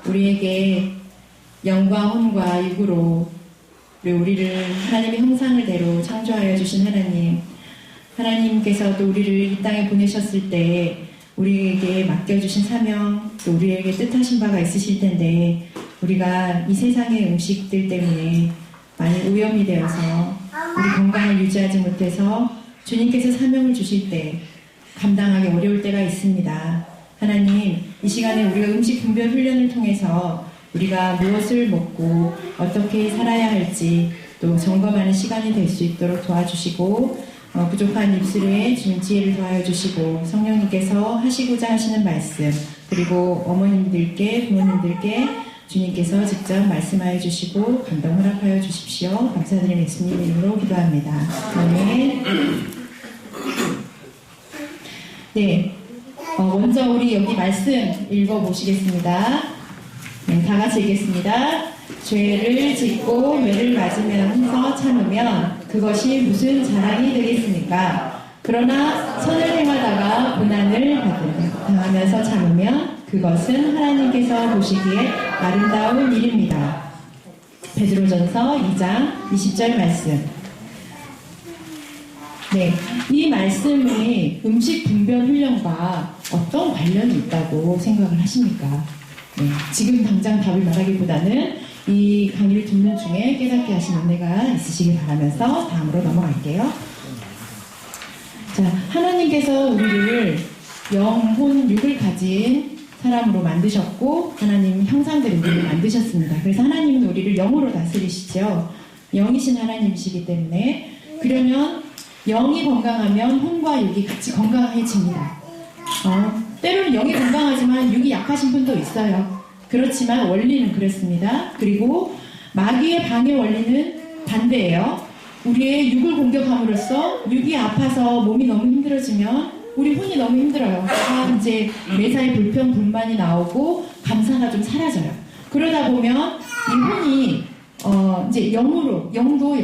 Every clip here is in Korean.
우리에게 영과 혼과 육으로 우리를 하나님의 형상대로 창조하여 주신 하나님, 하나님께서도 우리를 이 땅에 보내셨을 때 우리에게 맡겨주신 사명, 또 우리에게 뜻하신 바가 있으실 텐데 우리가 이 세상의 음식들 때문에 많이 오염이 되어서 우리 건강을 유지하지 못해서 주님께서 사명을 주실 때 감당하기 어려울 때가 있습니다. 하나님, 이 시간에 우리가 음식 분별 훈련을 통해서 우리가 무엇을 먹고 어떻게 살아야 할지 또 점검하는 시간이 될 수 있도록 도와주시고 부족한 입술에 주님 지혜를 더하여 주시고 성령님께서 하시고자 하시는 말씀 그리고 어머님들께 부모님들께 주님께서 직접 말씀하여 주시고 감동 허락하여 주십시오. 감사드리는 예수님 이름으로 기도합니다. 아멘. 네, 먼저 우리 여기 말씀 읽어보시겠습니다. 네, 다 같이 읽겠습니다. 죄를 짓고 매를 맞으면서 참으면 그것이 무슨 자랑이 되겠습니까? 그러나 선을 행하다가 고난을 당하면서 참으면 그것은 하나님께서 보시기에 아름다운 일입니다. 베드로전서 2장 20절 말씀. 네, 이 말씀이 음식 분별 훈련과 어떤 관련이 있다고 생각을 하십니까? 네, 지금 당장 답을 말하기보다는 이 강의를 듣는 중에 깨닫게 하신 은혜가 있으시길 바라면서 다음으로 넘어갈게요. 자, 하나님께서 우리를 영혼 육을 가진 사람으로 만드셨고 하나님 형상대로 우리를 만드셨습니다. 그래서 하나님은 우리를 영으로 다스리시죠. 영이신 하나님이시기 때문에 그러면 영이 건강하면 혼과 육이 같이 건강해집니다. 때로는 영이 건강하지만 육이 약하신 분도 있어요. 그렇지만 원리는 그렇습니다. 그리고 마귀의 방해 원리는 반대예요. 우리의 육을 공격함으로써 육이 아파서 몸이 너무 힘들어지면 우리 혼이 너무 힘들어요. 이제 매사에 불평, 불만이 나오고 감사가 좀 사라져요. 그러다 보면 이 혼이 이제 영도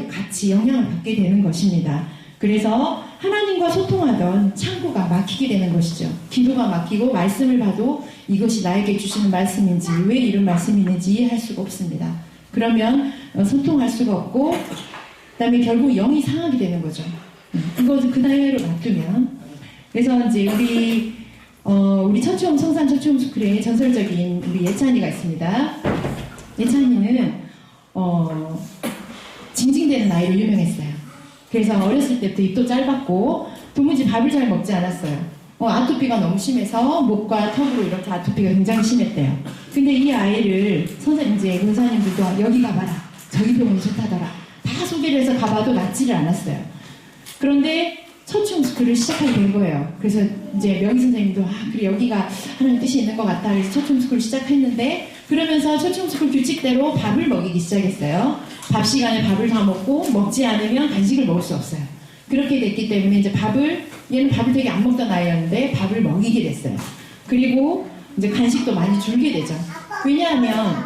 같이 영향을 받게 되는 것입니다. 그래서 하나님과 소통하던 창구가 막히게 되는 것이죠. 기도가 막히고 말씀을 봐도 이것이 나에게 주시는 말씀인지 왜 이런 말씀이 있는지 이해할 수가 없습니다. 그러면 소통할 수가 없고 그 다음에 결국 영이 상하게 되는 거죠. 그것을 그 나이로 놔두면 그래서 이제 우리 천추홍 성산 천추홍 스쿨에 전설적인 우리 예찬이가 있습니다. 예찬이는 징징대는 아이로 유명했어요. 그래서 어렸을 때부터 입도 짧았고 도무지 밥을 잘 먹지 않았어요. 아토피가 너무 심해서 목과 턱으로 이렇게 아토피가 굉장히 심했대요. 근데 이 아이를 이제 권사님들도 여기 가봐라, 저기 병원이 좋다더라 다 소개를 해서 가봐도 낫지를 않았어요. 그런데 초충스쿨을 시작하게 된 거예요. 그래서 이제 명희 선생님도 그래 여기가 하나님 뜻이 있는 것 같다. 그래서 초충스쿨을 시작했는데 그러면서 초충스쿨 규칙대로 밥을 먹이기 시작했어요. 밥 시간에 밥을 다 먹고 먹지 않으면 간식을 먹을 수 없어요. 그렇게 됐기 때문에 이제 얘는 밥을 되게 안 먹던 아이였는데 밥을 먹이게 됐어요. 그리고 이제 간식도 많이 줄게 되죠. 왜냐하면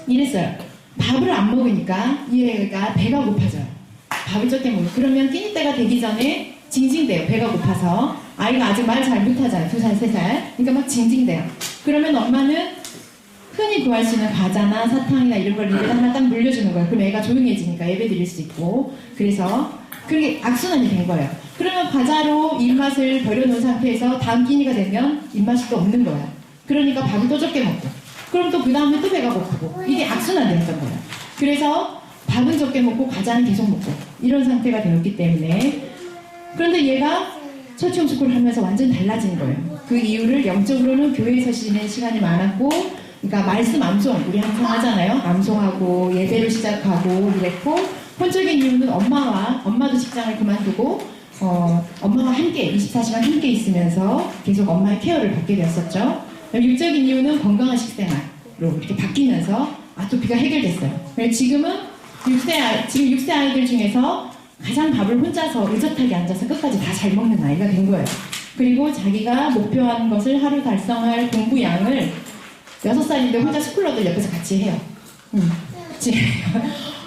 이랬어요. 밥을 안 먹으니까 얘가 배가 고파져요. 밥을 적게 먹고 그러면 끼니 때가 되기 전에 징징대요. 배가 고파서 아이가 아직 말 잘 못하잖아요. 2살, 3살. 그러니까 막 징징대요. 그러면 엄마는 흔히 구할 수 있는 과자나 사탕이나 이런 걸 입에다 하나 딱 물려주는 거예요. 그럼 애가 조용해지니까 예배 드릴 수 있고 그래서 그게 악순환이 된 거예요. 그러면 과자로 입맛을 버려놓은 상태에서 다음 끼니가 되면 입맛이 또 없는 거예요. 그러니까 밥을 또 적게 먹고 그럼 또 그 다음에 또 배가 고프고 이게 악순환되었던 거예요. 그래서 밥은 적게 먹고 과자는 계속 먹고 이런 상태가 되었기 때문에 그런데 얘가 초청스쿨을 하면서 완전 달라진 거예요. 그 이유를 영적으로는 교회에서 지내는 시간이 많았고 그러니까 말씀 암송 우리 항상 하잖아요. 암송하고 예배를 시작하고 이랬고 혼적인 이유는 엄마도 직장을 그만두고 엄마와 함께 24시간 함께 있으면서 계속 엄마의 케어를 받게 되었었죠. 육적인 이유는 건강한 식생활로 이렇게 바뀌면서 아토피가 해결됐어요. 지금은 6세 아이들 중에서 가장 밥을 혼자서 의젓하게 앉아서 끝까지 다 잘 먹는 아이가 된 거예요. 그리고 자기가 목표한 것을 하루 달성할 공부량을 6살인데 혼자 스쿨러들 옆에서 같이 해요.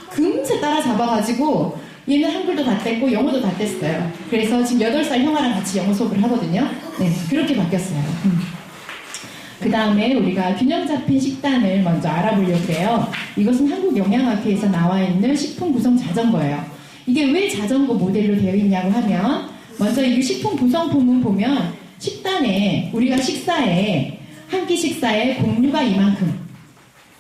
금세 따라잡아가지고 얘는 한글도 다 뗐고 영어도 다 뗐어요. 그래서 지금 8살 형아랑 같이 영어 수업을 하거든요. 네, 그렇게 바뀌었어요. 그 다음에 우리가 균형 잡힌 식단을 먼저 알아보려고 해요. 이것은 한국영양학회에서 나와 있는 식품 구성 자전거예요. 이게 왜 자전거 모델로 되어 있냐고 하면, 먼저 이 식품 구성품은 보면 식단에 우리가 식사에 한 끼 식사에 곡류가 이만큼,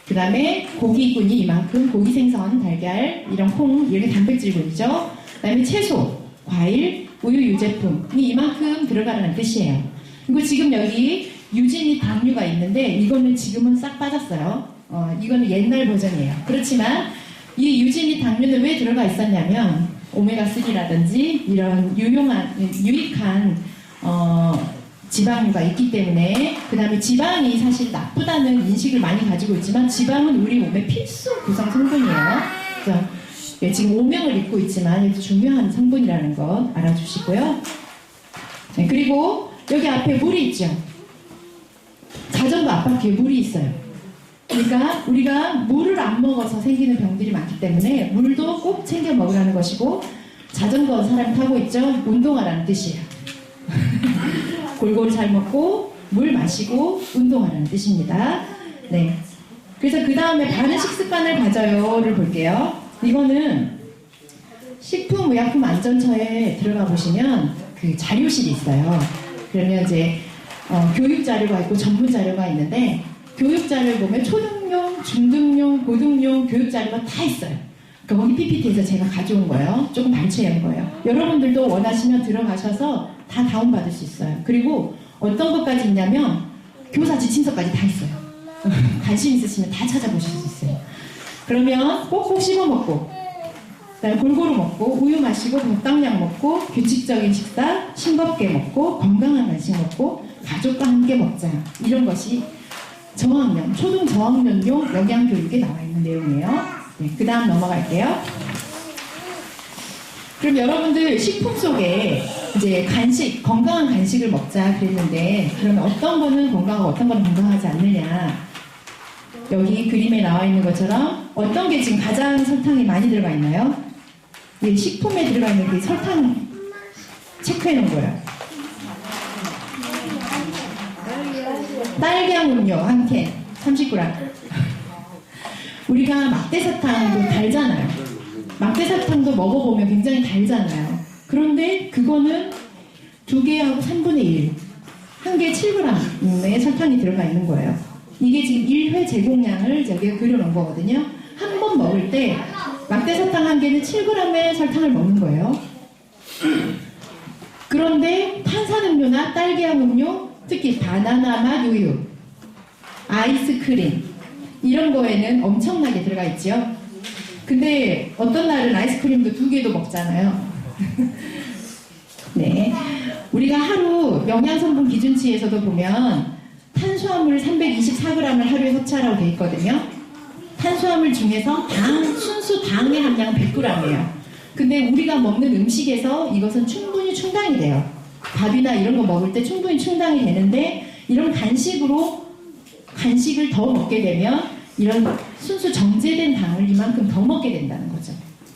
그 다음에 고기군이 이만큼, 고기, 생선, 달걀, 이런 콩, 이렇게 단백질군이죠. 그 다음에 채소, 과일, 우유, 유제품이 이만큼 들어가라는 뜻이에요. 그리고 지금 여기 유진이 당류가 있는데 이거는 지금은 싹 빠졌어요. 이거는 옛날 버전이에요. 그렇지만 이 유진이 당류는 왜 들어가 있었냐면 오메가3라든지 이런 유익한 지방류가 있기 때문에, 그 다음에 지방이 사실 나쁘다는 인식을 많이 가지고 있지만 지방은 우리 몸의 필수 구성 성분이에요. 그래서 지금 오명을 입고 있지만 이것도 중요한 성분이라는 것 알아주시고요. 네, 그리고 여기 앞에 물이 있죠. 자전거 앞바퀴에 물이 있어요. 그러니까 우리가 물을 안 먹어서 생기는 병들이 많기 때문에 물도 꼭 챙겨 먹으라는 것이고, 자전거 사람 타고 있죠? 운동하라는 뜻이에요. 골고루 잘 먹고 물 마시고 운동하라는 뜻입니다. 네. 그래서 그 다음에 바른 식습관을 가져요를 볼게요. 이거는 식품의약품안전처에 들어가 보시면 그 자료실이 있어요. 그러면 이제 교육 자료가 있고 전문 자료가 있는데, 교육 자료를 보면 초등용, 중등용, 고등용 교육 자료가 다 있어요. 그러니까 거기 PPT에서 제가 가져온 거예요. 조금 발췌한 거예요. 여러분들도 원하시면 들어가셔서 다 다운받을 수 있어요. 그리고 어떤 것까지 있냐면 교사 지침서까지 다 있어요. 관심 있으시면 다 찾아보실 수 있어요. 그러면 꼭꼭 씹어 먹고, 그다음에 골고루 먹고, 우유 마시고, 적당량 먹고, 규칙적인 식사, 싱겁게 먹고, 건강한 간식 먹고, 가족과 함께 먹자. 이런 것이 저학년, 초등 저학년용 영양교육에 나와 있는 내용이에요. 네, 그 다음 넘어갈게요. 그럼 여러분들 식품 속에 이제 간식, 건강한 간식을 먹자 그랬는데, 그러면 어떤 거는 건강하고 어떤 거는 건강하지 않느냐. 여기 그림에 나와 있는 것처럼 어떤 게 지금 가장 설탕이 많이 들어가 있나요? 이 식품에 들어가 있는 그 설탕 체크해 놓은 거예요. 딸기향 음료 한 캔 30g. 우리가 막대사탕도 달잖아요. 막대사탕도 먹어보면 굉장히 달잖아요. 그런데 그거는 2개하고 3분의 1, 한 개에 7g의 설탕이 들어가 있는 거예요. 이게 지금 1회 제공량을 저기에 그려놓은 거거든요. 한 번 먹을 때 막대사탕 한 개는 7g의 설탕을 먹는 거예요. 그런데 탄산음료나 딸기향 음료, 특히 바나나 맛 우유, 아이스크림 이런 거에는 엄청나게 들어가 있죠. 근데 어떤 날은 아이스크림도 2개도 먹잖아요. 네, 우리가 하루 영양성분 기준치에서도 보면 탄수화물 324g을 하루에 섭취하라고 돼 있거든요. 탄수화물 중에서 순수 당의 함량은 100g이에요. 근데 우리가 먹는 음식에서 이것은 충분히 충당이 돼요. 밥이나 이런 거 먹을 때 충분히 충당이 되는데, 이런 간식을 더 먹게 되면 이런 순수 정제된 당을 이만큼 더 먹게 된다는 거죠.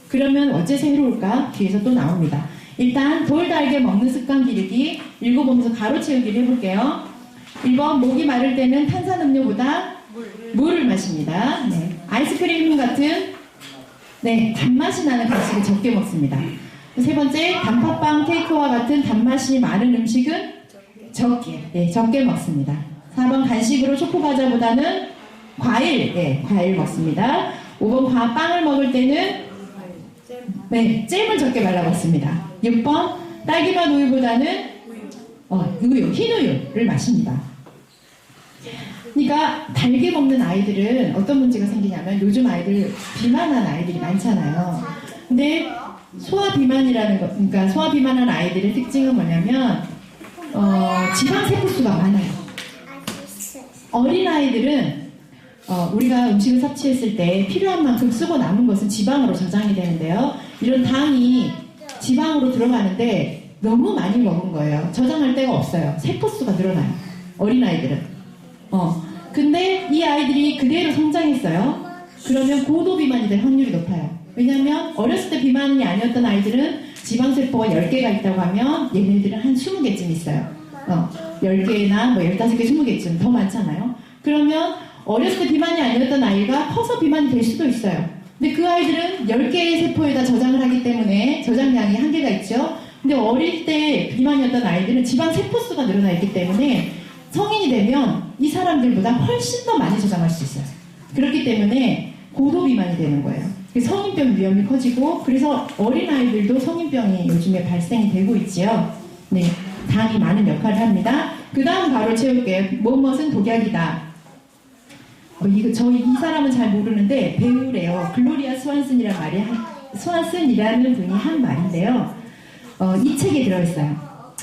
그러면 어째서 해로울까? 뒤에서 또 나옵니다. 일단 돌달게 먹는 습관 기르기 읽어보면서 가로 채우기를 해볼게요. 1번, 목이 마를 때는 탄산음료보다 물을 마십니다. 네. 아이스크림 같은 단맛이 나는 간식을 적게 먹습니다. 세 번째, 단팥빵, 케이크와 같은 단맛이 많은 음식은 적게 먹습니다. 4번, 간식으로 초코과자보다는 과일 먹습니다. 5번, 빵을 먹을 때는 잼을 적게 발라 먹습니다. 6번, 딸기맛 우유보다는 흰 우유를 마십니다. 그러니까 달게 먹는 아이들은 어떤 문제가 생기냐면, 요즘 아이들 비만한 아이들이 많잖아요. 근데 소화비만이라는 거, 그러니까 소화비만한 아이들의 특징은 뭐냐면 지방 세포수가 많아요. 어린 아이들은 우리가 음식을 섭취했을 때 필요한 만큼 쓰고 남은 것은 지방으로 저장이 되는데요. 이런 당이 지방으로 들어가는데 너무 많이 먹은 거예요. 저장할 데가 없어요. 세포수가 늘어나요. 어린 아이들은. 근데 이 아이들이 그대로 성장했어요. 그러면 고도 비만이 될 확률이 높아요. 왜냐하면 어렸을 때 비만이 아니었던 아이들은 지방세포가 10개가 있다고 하면 얘네들은 한 20개쯤 있어요. 10개나 뭐 15개, 20개쯤 더 많잖아요. 그러면 어렸을 때 비만이 아니었던 아이가 커서 비만이 될 수도 있어요. 근데 그 아이들은 10개의 세포에다 저장을 하기 때문에 저장량이 한계가 있죠. 근데 어릴 때 비만이었던 아이들은 지방 세포수가 늘어나 있기 때문에 성인이 되면 이 사람들보다 훨씬 더 많이 저장할 수 있어요. 그렇기 때문에 고도 비만이 되는 거예요. 성인병 위험이 커지고, 그래서 어린아이들도 성인병이 요즘에 발생이 되고 있지요. 네, 당이 많은 역할을 합니다. 그 다음 바로 채울게요. 무엇은 독약이다. 이 사람은 잘 모르는데 배우래요. 글로리아 스완슨이라는 분이 한 말인데요. 이 책에 들어있어요.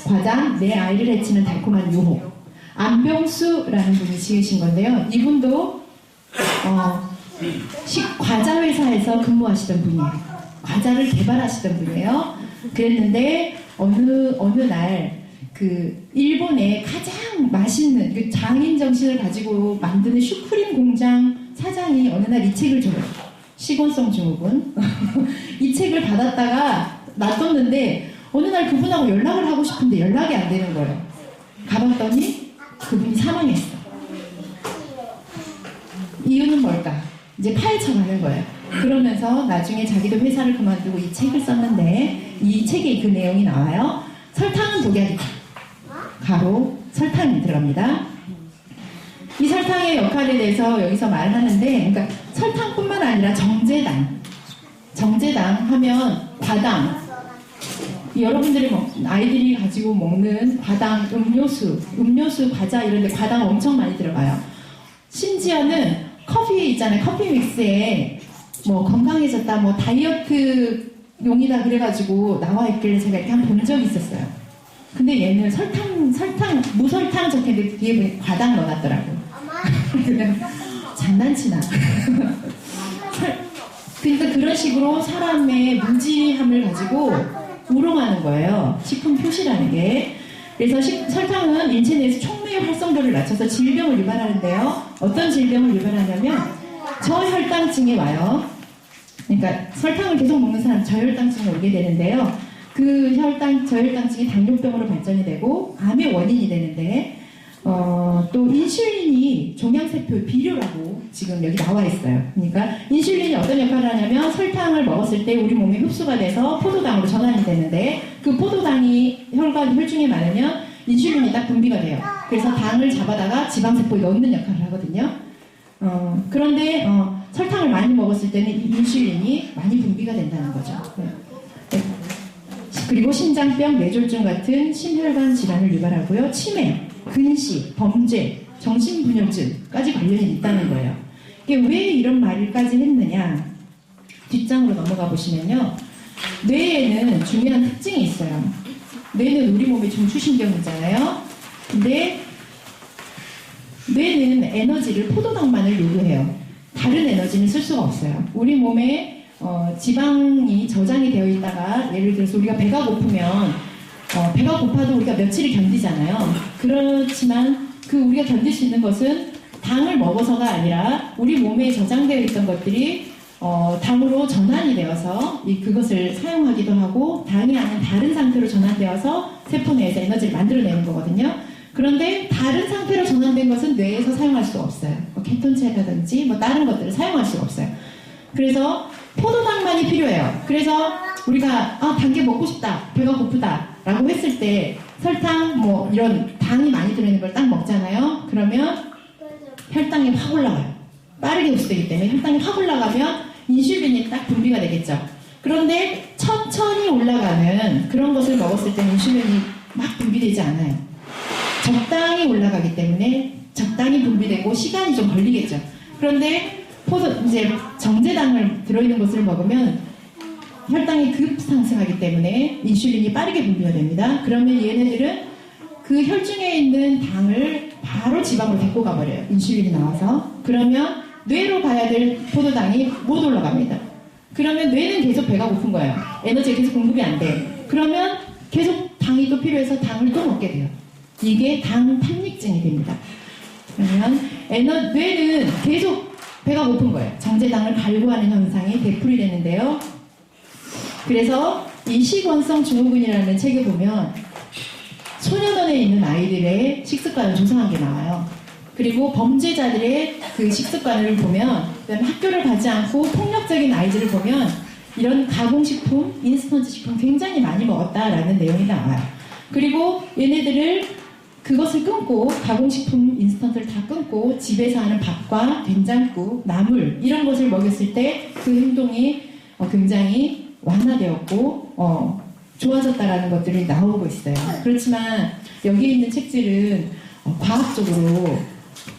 과장, 내 아이를 해치는 달콤한 유혹. 안병수라는 분이 지으신 건데요. 이분도 과자 회사에서 근무하시던 분이에요. 과자를 개발하시던 분이에요. 그랬는데 어느 날 그 일본의 가장 맛있는 그 장인 정신을 가지고 만드는 슈크림 공장 사장이 어느 날 이 책을 줘요. 식원성 증후군. 이 책을 받았다가 놔뒀는데 어느 날 그분하고 연락을 하고 싶은데 연락이 안 되는 거예요. 가봤더니 그분이 사망했어. 이유는 뭘까? 이제 파헤쳐가는 거예요. 그러면서 나중에 자기도 회사를 그만두고 이 책을 썼는데 이 책에 그 내용이 나와요. 설탕은 독약이다. 가로 설탕이 들어갑니다. 이 설탕의 역할에 대해서 여기서 말하는데, 그러니까 설탕뿐만 아니라 정제당 하면 과당, 여러분들이 아이들이 가지고 먹는 과당, 음료수, 과자 이런 데 과당 엄청 많이 들어가요. 심지어는 커피에 있잖아요. 커피 믹스에 뭐 건강해졌다, 뭐 다이어트 용이다 그래가지고 나와 있길래 제가 이렇게 한번 본 적이 있었어요. 근데 얘는 무설탕 적혀있는데 뒤에 보니 과당 넣어놨더라고. 그냥 장난치나. 그러니까 그런 식으로 사람의 무지함을 가지고 우롱하는 거예요. 식품 표시라는 게. 그래서 설탕은 인체 내에서 촉매의 활성도를 낮춰서 질병을 유발하는데요. 어떤 질병을 유발하냐면 저혈당증이 와요. 그러니까 설탕을 계속 먹는 사람 저혈당증이 오게 되는데요. 그 저혈당증이 당뇨병으로 발전이 되고 암의 원인이 되는데, 또 인슐린이 종양세포의 비료라고 지금 여기 나와 있어요. 그러니까 인슐린이 어떤 역할을 하냐면 설탕을 먹었을 때 우리 몸에 흡수가 돼서 포도당으로 전환이 되는데, 그 포도당이 혈중에 많으면 인슐린이 딱 분비가 돼요. 그래서 당을 잡아다가 지방세포에 넣는 역할을 하거든요. 그런데 설탕을 많이 먹었을 때는 이 인슐린이 많이 분비가 된다는 거죠. 그리고 심장병, 뇌졸중 같은 심혈관 질환을 유발하고요. 치매, 근시, 범죄, 정신분열증까지 관련이 있다는 거예요. 이게 왜 이런 말까지 했느냐? 뒷장으로 넘어가 보시면요. 뇌에는 중요한 특징이 있어요. 뇌는 우리 몸의 중추신경이잖아요. 근데 뇌는 에너지를 포도당만을 요구해요. 다른 에너지는 쓸 수가 없어요. 우리 몸에 지방이 저장이 되어 있다가, 예를 들어서 우리가 배가 고프면 배가 고파도 우리가 며칠을 견디잖아요. 그렇지만 우리가 견딜 수 있는 것은 당을 먹어서가 아니라 우리 몸에 저장되어 있던 것들이 당으로 전환이 되어서 그것을 사용하기도 하고, 당이 아닌 다른 상태로 전환되어서 세포 내에서 에너지를 만들어내는 거거든요. 그런데 다른 상태로 전환된 것은 뇌에서 사용할 수가 없어요. 케톤체라든지 뭐 다른 것들을 사용할 수가 없어요. 그래서 포도당만이 필요해요. 그래서 우리가 단게 먹고 싶다, 배가 고프다 라고 했을 때 설탕 뭐 이런 당이 많이 들어있는 걸 딱 먹잖아요. 그러면 혈당이 확 올라가요. 빠르게 흡수되기 때문에 혈당이 확 올라가면 인슐린이 딱 분비가 되겠죠. 그런데 천천히 올라가는 그런 것을 먹었을 때는 인슐린이 막 분비되지 않아요. 적당히 올라가기 때문에 적당히 분비되고 시간이 좀 걸리겠죠. 그런데 이제 정제당을 들어있는 것을 먹으면 혈당이 급상승하기 때문에 인슐린이 빠르게 분비가 됩니다. 그러면 얘네들은 그 혈중에 있는 당을 바로 지방으로 데리고 가버려요. 인슐린이 나와서. 그러면 뇌로 가야 될 포도당이 못 올라갑니다. 그러면 뇌는 계속 배가 고픈 거예요. 에너지가 계속 공급이 안 돼요. 그러면 계속 당이 또 필요해서 당을 또 먹게 돼요. 이게 당 탐닉증이 됩니다. 그러면 뇌는 계속 배가 고픈 거예요. 정제당을 발구하는 현상이 되풀이 되는데요. 그래서 이 식원성 증후군이라는 책에 보면 소년원에 있는 아이들의 식습관을 조사한 게 나와요. 그리고 범죄자들의 그 식습관을 보면, 그다음에 학교를 가지 않고 폭력적인 아이들을 보면 이런 가공식품, 인스턴트 식품 굉장히 많이 먹었다라는 내용이 나와요. 그리고 얘네들을 그것을 끊고, 가공식품, 인스턴트를 다 끊고 집에서 하는 밥과 된장국, 나물 이런 것을 먹였을 때 그 행동이 굉장히 완화되었고 좋아졌다라는 것들이 나오고 있어요. 그렇지만 여기에 있는 책들은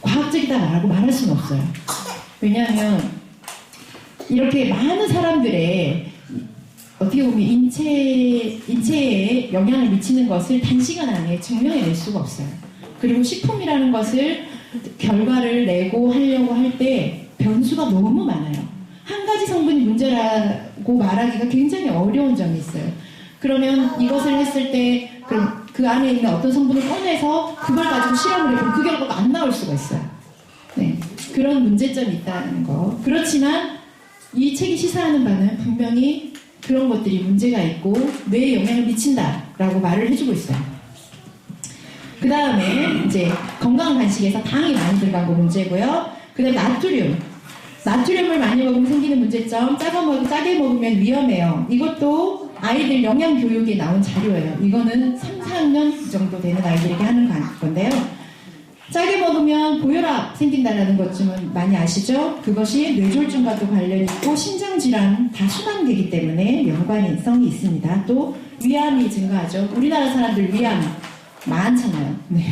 과학적이다라고 말할 수는 없어요. 왜냐하면 이렇게 많은 사람들의 어떻게 보면 인체에 영향을 미치는 것을 단시간 안에 증명해낼 수가 없어요. 그리고 식품이라는 것을 결과를 내고 하려고 할 때 변수가 너무 많아요. 한 가지 성분이 문제라고 말하기가 굉장히 어려운 점이 있어요. 그러면 이것을 했을 때 그럼 그 안에 있는 어떤 성분을 꺼내서 그걸 가지고 실험을 해보면 그 결과가 안 나올 수가 있어요. 네, 그런 문제점이 있다는 거. 그렇지만 이 책이 시사하는 바는 분명히 그런 것들이 문제가 있고 뇌에 영향을 미친다라고 말을 해주고 있어요. 그 다음에 이제 건강 간식에서 당이 많이 들어간 거 문제고요. 그 다음에 나트륨을 많이 먹으면 생기는 문제점, 짜게 먹으면 위험해요. 이것도 아이들 영양 교육에 나온 자료예요. 이거는 3, 4학년 정도 되는 아이들에게 하는 건데요. 짜게 먹으면 고혈압 생긴다는 것 좀 많이 아시죠? 그것이 뇌졸중과도 관련이 있고 신장질환 다 순환되기 때문에 연관성이 있습니다. 또 위암이 증가하죠. 우리나라 사람들 위암 많잖아요. 네.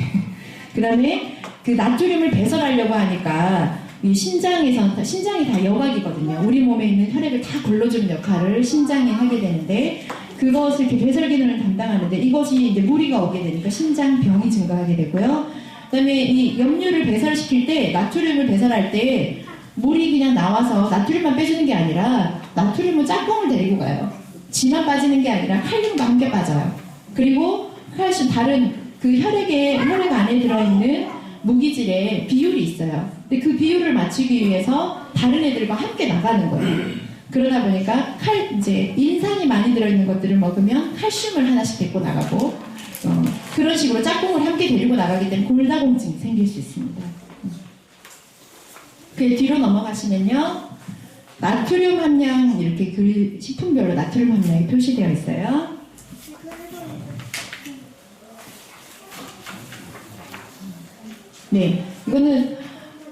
그 다음에 그 나트륨을 배설하려고 하니까 이 신장이 다 여각이거든요. 우리 몸에 있는 혈액을 다 불러주는 역할을 신장이 하게 되는데 그것을 이렇게 배설 기능을 담당하는데 이것이 이제 무리가 오게 되니까 신장병이 증가하게 되고요. 그 다음에 이 염류를 배설시킬 때, 나트륨을 배설할 때 물이 그냥 나와서 나트륨만 빼주는 게 아니라 나트륨은 짬뽕을 데리고 가요. 지만 빠지는 게 아니라 칼륨도 함께 빠져요. 그리고 칼슘, 다른 그 혈액 안에 들어있는 무기질의 비율이 있어요. 근데 그 비율을 맞추기 위해서 다른 애들과 함께 나가는 거예요. 그러다 보니까 이제 인산이 많이 들어있는 것들을 먹으면 칼슘을 하나씩 데리고 나가고 그런 식으로 짝꿍을 함께 데리고 나가기 때문에 골다공증이 생길 수 있습니다. 그 뒤로 넘어가시면요. 나트륨 함량 이렇게 그 식품별로 나트륨 함량이 표시되어 있어요. 네, 이거는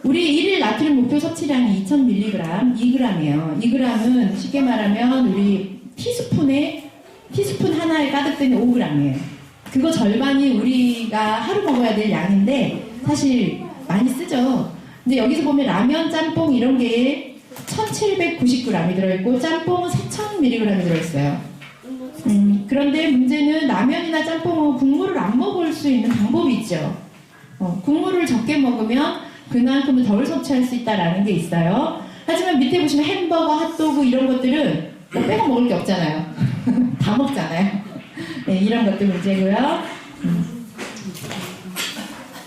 우리 일일 나트륨 목표 섭취량이 2000mg, 2g이에요. 2g은 쉽게 말하면 우리 티스푼 하나에 가득되는 5g이에요. 그거 절반이 우리가 하루 먹어야 될 양인데 사실 많이 쓰죠. 근데 여기서 보면 라면, 짬뽕 이런 게 1799g이 들어있고 짬뽕은 4000mg이 들어있어요. 그런데 문제는 라면이나 짬뽕은 국물을 안 먹을 수 있는 방법이 있죠. 국물을 적게 먹으면 그만큼은 덜 섭취할 수 있다는 게 있어요. 하지만 밑에 보시면 햄버거, 핫도그 이런 것들은 빼고 먹을 게 없잖아요. 다 먹잖아요. 네, 이런 것도 문제고요.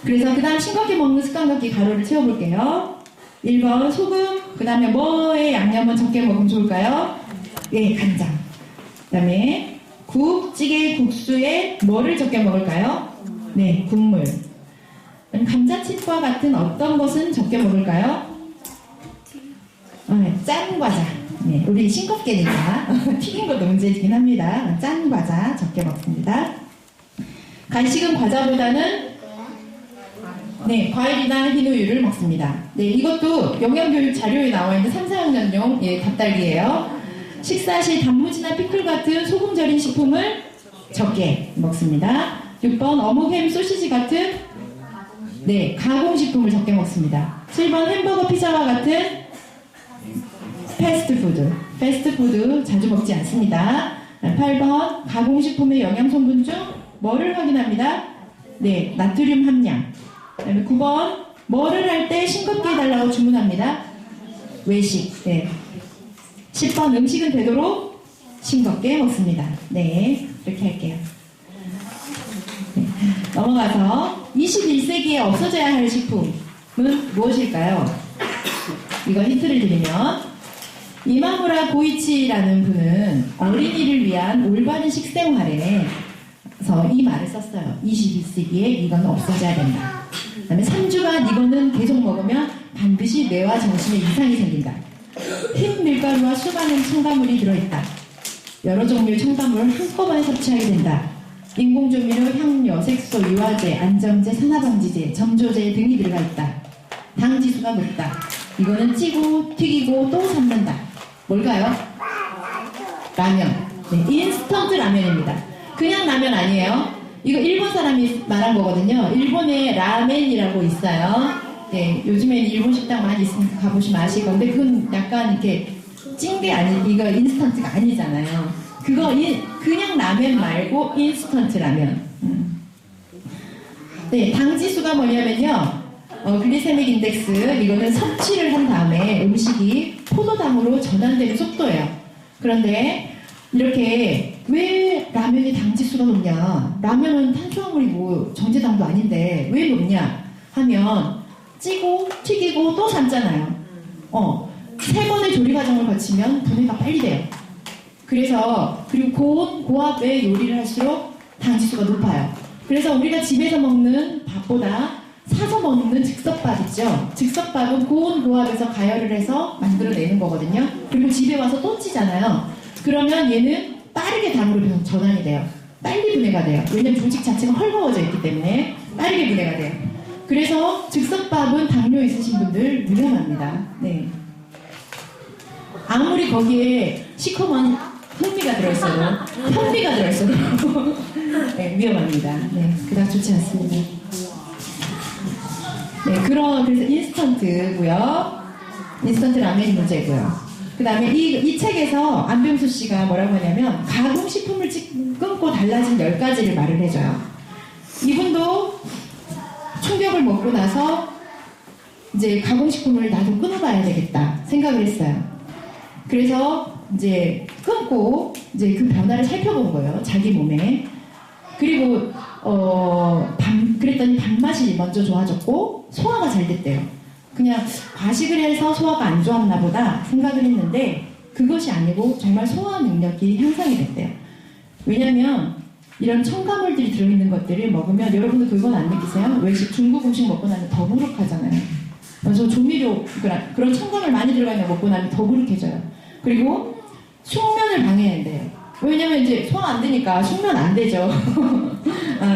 그래서 그 다음 싱겁게 먹는 습관 갖기 가로를 채워볼게요. 1번 소금, 그 다음에 뭐의 양념은 적게 먹으면 좋을까요? 네, 간장. 그 다음에 국, 찌개, 국수에 뭐를 적게 먹을까요? 네, 국물. 감자칩과 같은 어떤 것은 적게 먹을까요? 짠 과자. 네, 우리 싱겁게니까 튀긴 것도 문제이긴 합니다. 짠 과자 적게 먹습니다. 간식은 과자보다는 과일이나 흰우유를 먹습니다. 네, 이것도 영양교육 자료에 나와 있는 3, 4학년용 답달기예요. 식사 시 단무지나 피클 같은 소금 절인 식품을 적게 먹습니다. 6번 어묵, 햄, 소시지 같은 가공식품을 적게 먹습니다. 7번 햄버거, 피자와 같은 패스트푸드 자주 먹지 않습니다. 8번 가공식품의 영양성분 중 뭐를 확인합니다? 네, 나트륨 함량. 그다음에 9번 뭐를 할 때 싱겁게 해달라고 주문합니다? 외식. 네. 10번 음식은 되도록 싱겁게 먹습니다. 네, 이렇게 할게요. 네. 넘어가서 21세기에 없어져야 할 식품은 무엇일까요? 이거 힌트를 드리면 이마무라 고이치라는 분은 어린이를 위한 올바른 식생활에 이 말을 썼어요. 21세기에 이건 없어져야 된다. 그 다음에 3주간 이거는 계속 먹으면 반드시 뇌와 정신에 이상이 생긴다. 흰 밀가루와 수많은 첨가물이 들어있다. 여러 종류의 첨가물을 한꺼번에 섭취하게 된다. 인공조미료, 향료, 색소, 유화제, 안정제, 산화방지제, 점조제 등이 들어가 있다. 당 지수가 높다. 이거는 찌고 튀기고 또 삶는다. 뭘까요? 라면. 네, 인스턴트 라면입니다. 그냥 라면 아니에요. 이거 일본 사람이 말한 거거든요. 일본에 라멘이라고 있어요. 네, 요즘에는 일본 식당 많이 있으니까 가보시면 아실 건데 그건 약간 이렇게 찐 게 아니, 이거 인스턴트가 아니잖아요. 그거 그냥 라면 말고 인스턴트 라면. 네, 당 지수가 뭐냐면요. 글리세믹 인덱스, 이거는 섭취를 한 다음에 음식이 포도당으로 전환되는 속도예요. 그런데 이렇게 왜 라면이 당 지수가 높냐? 라면은 탄수화물이 뭐 정제당도 아닌데 왜 높냐? 하면 찌고 튀기고 또 삶잖아요. 3번의 조리 과정을 거치면 분해가 빨리 돼요. 그래서 그리고 고온 고압의 요리를 할수록 당 지수가 높아요. 그래서 우리가 집에서 먹는 밥보다 사서 먹는 즉석밥 있죠. 즉석밥은 고온 고압에서 가열을 해서 만들어내는 거거든요. 그리고 집에 와서 또 찌잖아요. 그러면 얘는 빠르게 당으로 전환이 돼요. 빨리 분해가 돼요. 왜냐면 조직 자체가 헐거워져 있기 때문에 빠르게 분해가 돼요. 그래서 즉석밥은 당뇨 있으신 분들 위험합니다. 네. 아무리 거기에 시커먼 현미가 들어있어도 현미가 들어있어도 네, 위험합니다. 네, 그닥 좋지 않습니다. 네, 그래서 인스턴트고요. 인스턴트 라면이 문제고요. 그 다음에 이 책에서 안병수 씨가 뭐라고 하냐면 가공식품을 끊고 달라진 10가지를 말을 해줘요. 이분도 충격을 먹고 나서 이제 가공식품을 나도 끊어봐야 되겠다 생각을 했어요. 그래서 이제 끊고 이제 그 변화를 살펴본 거예요. 자기 몸에. 그리고 그랬더니 밥맛이 먼저 좋아졌고 소화가 잘 됐대요. 그냥 과식을 해서 소화가 안 좋았나 보다 생각을 했는데 그것이 아니고 정말 소화 능력이 향상이 됐대요. 왜냐면 이런 첨가물들이 들어있는 것들을 먹으면 여러분도 그건 안 느끼세요? 외식 중국 음식 먹고 나면 더부룩하잖아요. 그래서 조미료 그런 첨가물 많이 들어가 있는 거 먹고 나면 더부룩해져요. 그리고 숙면을 방해한대요. 왜냐면 이제 소화 안 되니까 숙면 안 되죠.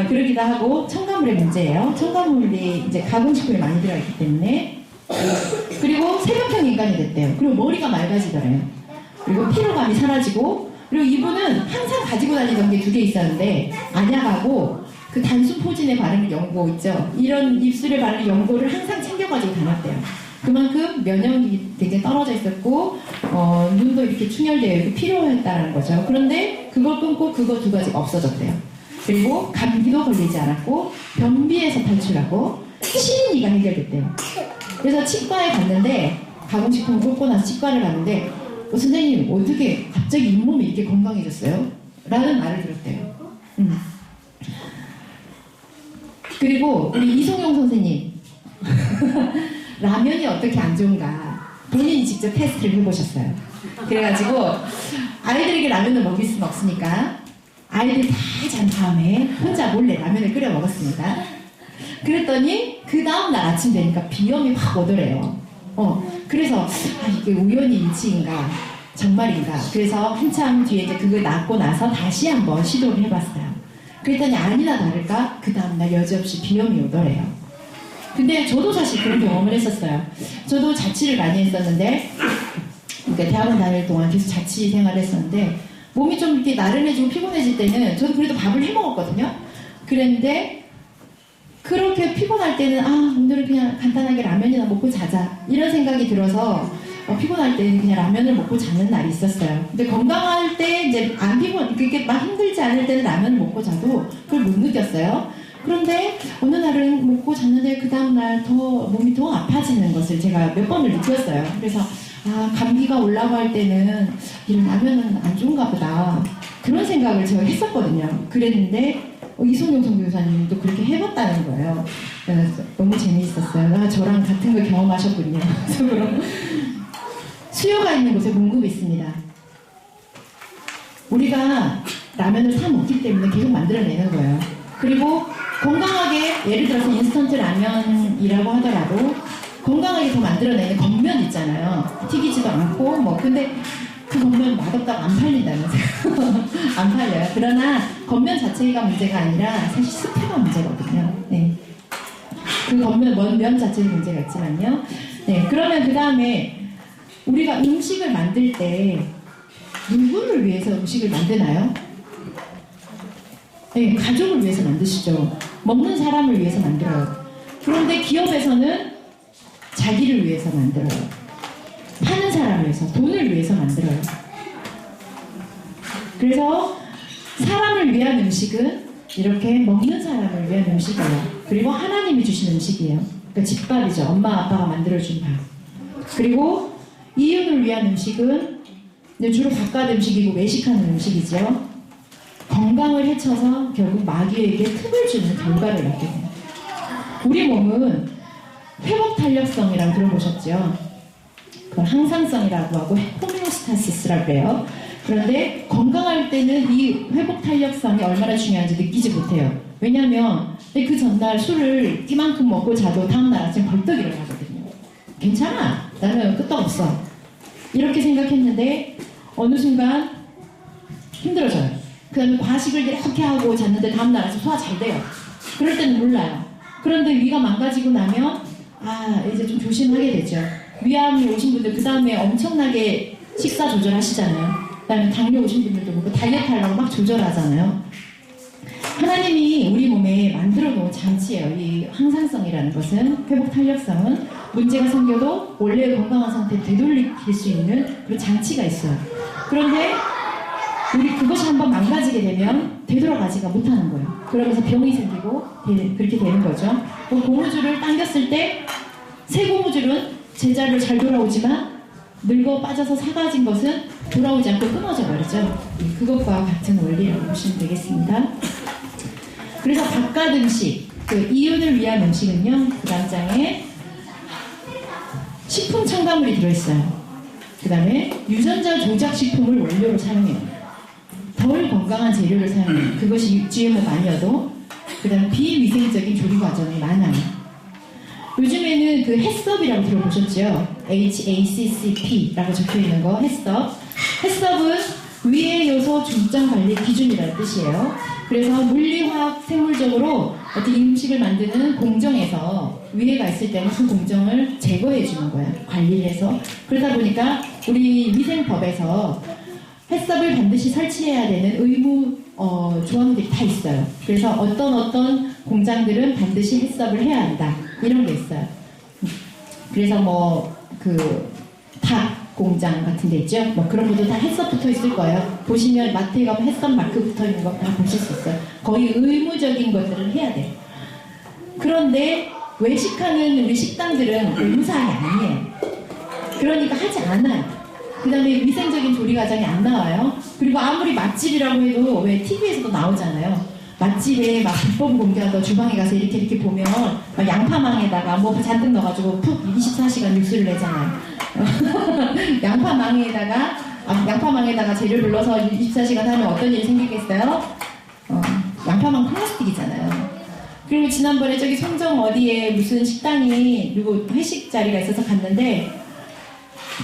그러기도 하고 첨가물의 문제예요. 첨가물이 이제 가공식품에 많이 들어있기 때문에. 그리고 새벽형 인간이 됐대요. 그리고 머리가 맑아지더래요. 그리고 피로감이 사라지고 그리고 이분은 항상 가지고 다니던 게 2개 있었는데 안약하고 그 단순 포진에 바르는 연고 있죠. 이런 입술에 바르는 연고를 항상 챙겨가지고 다녔대요. 그만큼 면역력이 되게 떨어져 있었고 눈도 이렇게 충혈되어 있고 피로했다는 거죠. 그런데 그걸 끊고 그거 2가지가 없어졌대요. 그리고 감기도 걸리지 않았고 변비에서 탈출하고 시린이가 해결됐대요. 그래서 치과에 갔는데 가공식품을 끊고 나서 치과를 갔는데 선생님 어떻게 갑자기 잇몸이 이렇게 건강해졌어요? 라는 말을 들었대요. 그리고 우리 이송용 선생님 라면이 어떻게 안 좋은가 본인이 직접 테스트를 해보셨어요. 그래가지고 아이들에게 라면을 먹일 수는 없으니까 아이들이 다 잔 다음에 혼자 몰래 라면을 끓여 먹었습니다. 그랬더니 그 다음날 아침 되니까 비염이 확 오더래요. 그래서 이게 우연히 일치인가 정말인가. 그래서 한참 뒤에 이제 그거 낫고 나서 다시 한번 시도를 해봤어요. 그랬더니 아니나 다를까 그 다음날 여지없이 비염이 오더래요. 근데 저도 사실 그런 경험을 했었어요. 저도 자취를 많이 했었는데 그러니까 대학원 다닐 동안 계속 자취 생활을 했었는데 몸이 좀 이렇게 나른해지고 피곤해질 때는 저도 그래도 밥을 해 먹었거든요. 그랬는데 그렇게 피곤할 때는 오늘은 그냥 간단하게 라면이나 먹고 자자 이런 생각이 들어서 피곤할 때는 그냥 라면을 먹고 자는 날이 있었어요. 근데 건강할 때 이제 안 그렇게 막 힘들지 않을 때는 라면을 먹고 자도 그걸 못 느꼈어요. 그런데 어느 날은 먹고 잤는데 그 다음날 더 몸이 더 아파지는 것을 제가 몇 번을 느꼈어요. 그래서 감기가 올라고 할 때는 이런 라면은 안 좋은가 보다 그런 생각을 제가 했었거든요. 그랬는데 이송용 선교사님도 그렇게 해봤다는 거예요. 그래서 너무 재미있었어요. 저랑 같은 걸 경험하셨군요. 그럼 수요가 있는 곳에 공급이 있습니다. 우리가 라면을 사 먹기 때문에 계속 만들어내는 거예요. 그리고 건강하게 예를 들어서 인스턴트 라면이라고 하더라도 건강하게 더 만들어내는 겉면 있잖아요. 튀기지도 않고 뭐 근데 그 겉면 맛없다고 안 팔린다면서요. 안 팔려요. 그러나 겉면 자체가 문제가 아니라 사실 스프가 문제거든요. 네. 그 겉면 면 자체의 문제가 있지만요. 네. 그러면 그 다음에 우리가 음식을 만들 때 누구를 위해서 음식을 만드나요? 네, 가족을 위해서 만드시죠. 먹는 사람을 위해서 만들어요. 그런데 기업에서는 자기를 위해서 만들어요. 파는 사람을 위해서, 돈을 위해서 만들어요. 그래서 사람을 위한 음식은 이렇게 먹는 사람을 위한 음식이에요. 그리고 하나님이 주신 음식이에요. 그러니까 집밥이죠. 엄마 아빠가 만들어준 밥. 그리고 이웃을 위한 음식은 주로 바깥 음식이고 외식하는 음식이죠. 건강을 해쳐서 결국 마귀에게 틈을 주는 결과를 낳게 돼요. 우리 몸은 회복 탄력성이라고 들어보셨죠? 그걸 항상성이라고 하고 호메오스타시스라고 해요. 그런데 건강할 때는 이 회복 탄력성이 얼마나 중요한지 느끼지 못해요. 왜냐하면 그 전날 술을 이만큼 먹고 자도 다음날 아침 벌떡 일어나거든요. 괜찮아. 나는 끄떡없어. 이렇게 생각했는데 어느 순간 힘들어져요. 그 다음에 과식을 이렇게 하고 잤는데 다음날 아침 소화 잘 돼요. 그럴 때는 몰라요. 그런데 위가 망가지고 나면 이제 좀 조심하게 되죠. 위암이 오신 분들 그 다음에 엄청나게 식사 조절하시잖아요. 그 다음에 당뇨 오신 분들도 그렇고 다이어트 하려고 막 조절하잖아요. 하나님이 우리 몸에 만들어 놓은 장치예요. 이 항상성이라는 것은, 회복 탄력성은 문제가 생겨도 원래의 건강한 상태에 되돌릴 수 있는 그런 장치가 있어요. 그런데 우리 그것이 한번 망가지게 되면 되돌아가지가 못하는 거예요. 그러면서 병이 생기고 그렇게 되는 거죠. 고무줄을 당겼을 때 새 고무줄은 제자리로 잘 돌아오지만 늙어 빠져서 사가진 것은 돌아오지 않고 끊어져 버리죠. 그것과 같은 원리라고 보시면 되겠습니다. 그래서 바깥 음식, 그 이윤을 위한 음식은요, 그 다음 장에 식품 첨가물이 들어있어요. 그 다음에 유전자 조작 식품을 원료로 사용해요. 덜 건강한 재료를 사용해요. 그것이 GMO가 아니어도. 그 다음에 비위생적인 조리 과정이 많아요. 요즘에는 그 햇섭이라고 들어보셨죠? HACCP라고 적혀있는 거, 햇섭. 햇섭은 위해 요소 중점 관리 기준이라는 뜻이에요. 그래서 물리화학 생물적으로 어떤 음식을 만드는 공정에서 위해가 있을 때는 그 공정을 제거해 주는 거예요. 관리를 해서. 그러다 보니까 우리 위생법에서 햇섭을 반드시 설치해야 되는 의무 조항들이 다 있어요. 그래서 어떤 공장들은 반드시 햇섭을 해야 한다. 이런 게 있어요. 그래서 닭 공장 같은 데 있죠? 그런 것도 다 햇섭 붙어 있을 거예요. 보시면 마트에 가면 햇섭 마크 붙어 있는 거 다 보실 수 있어요. 거의 의무적인 것들을 해야 돼요. 그런데 외식하는 우리 식당들은 의무사항이 아니에요. 그러니까 하지 않아요. 그 다음에 위생적인 조리 과정이 안 나와요. 그리고 아무리 맛집이라고 해도 왜 TV에서도 나오잖아요. 맛집에 막 비법 공개하다 주방에 가서 이렇게 보면 막 양파망에다가 뭐 잔뜩 넣어가지고 푹 24시간 육수를 내잖아요. 양파망에다가 재료를 넣어서 24시간 하면 어떤 일이 생기겠어요? 양파망 플라스틱이잖아요. 그리고 지난번에 저기 송정 어디에 무슨 식당이 그리고 회식 자리가 있어서 갔는데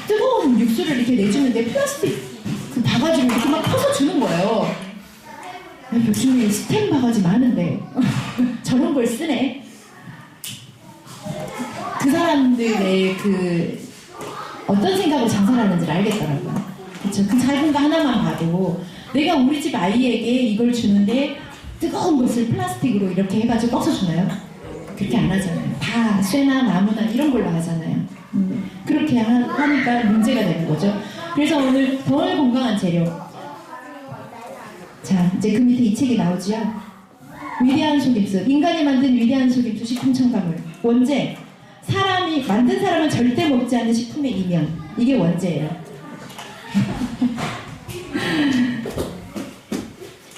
뜨거운 육수를 이렇게 내주는데 플라스틱 그 바가지로 이렇게 막 퍼서 주는 거예요. 요즘에 스텐 바가지 많은데 저런 걸 쓰네. 그 사람들의 어떤 생각으로 장사를 하는지를 알겠더라고요. 그쵸? 그 작은 거 하나만 봐도 내가 우리 집 아이에게 이걸 주는데 뜨거운 것을 플라스틱으로 이렇게 해가지고 떠서 주나요? 그렇게 안 하잖아요. 다 쇠나 나무나 이런 걸로 하잖아요. 그렇게 하니까 문제가 되는 거죠. 그래서 오늘 덜 건강한 재료. 자, 이제 그 밑에 이 책이 나오지요. 위대한 속임수. 인간이 만든 위대한 속임수 식품 첨가물. 원재. 만든 사람은 절대 먹지 않는 식품의 이면. 이게 원재예요.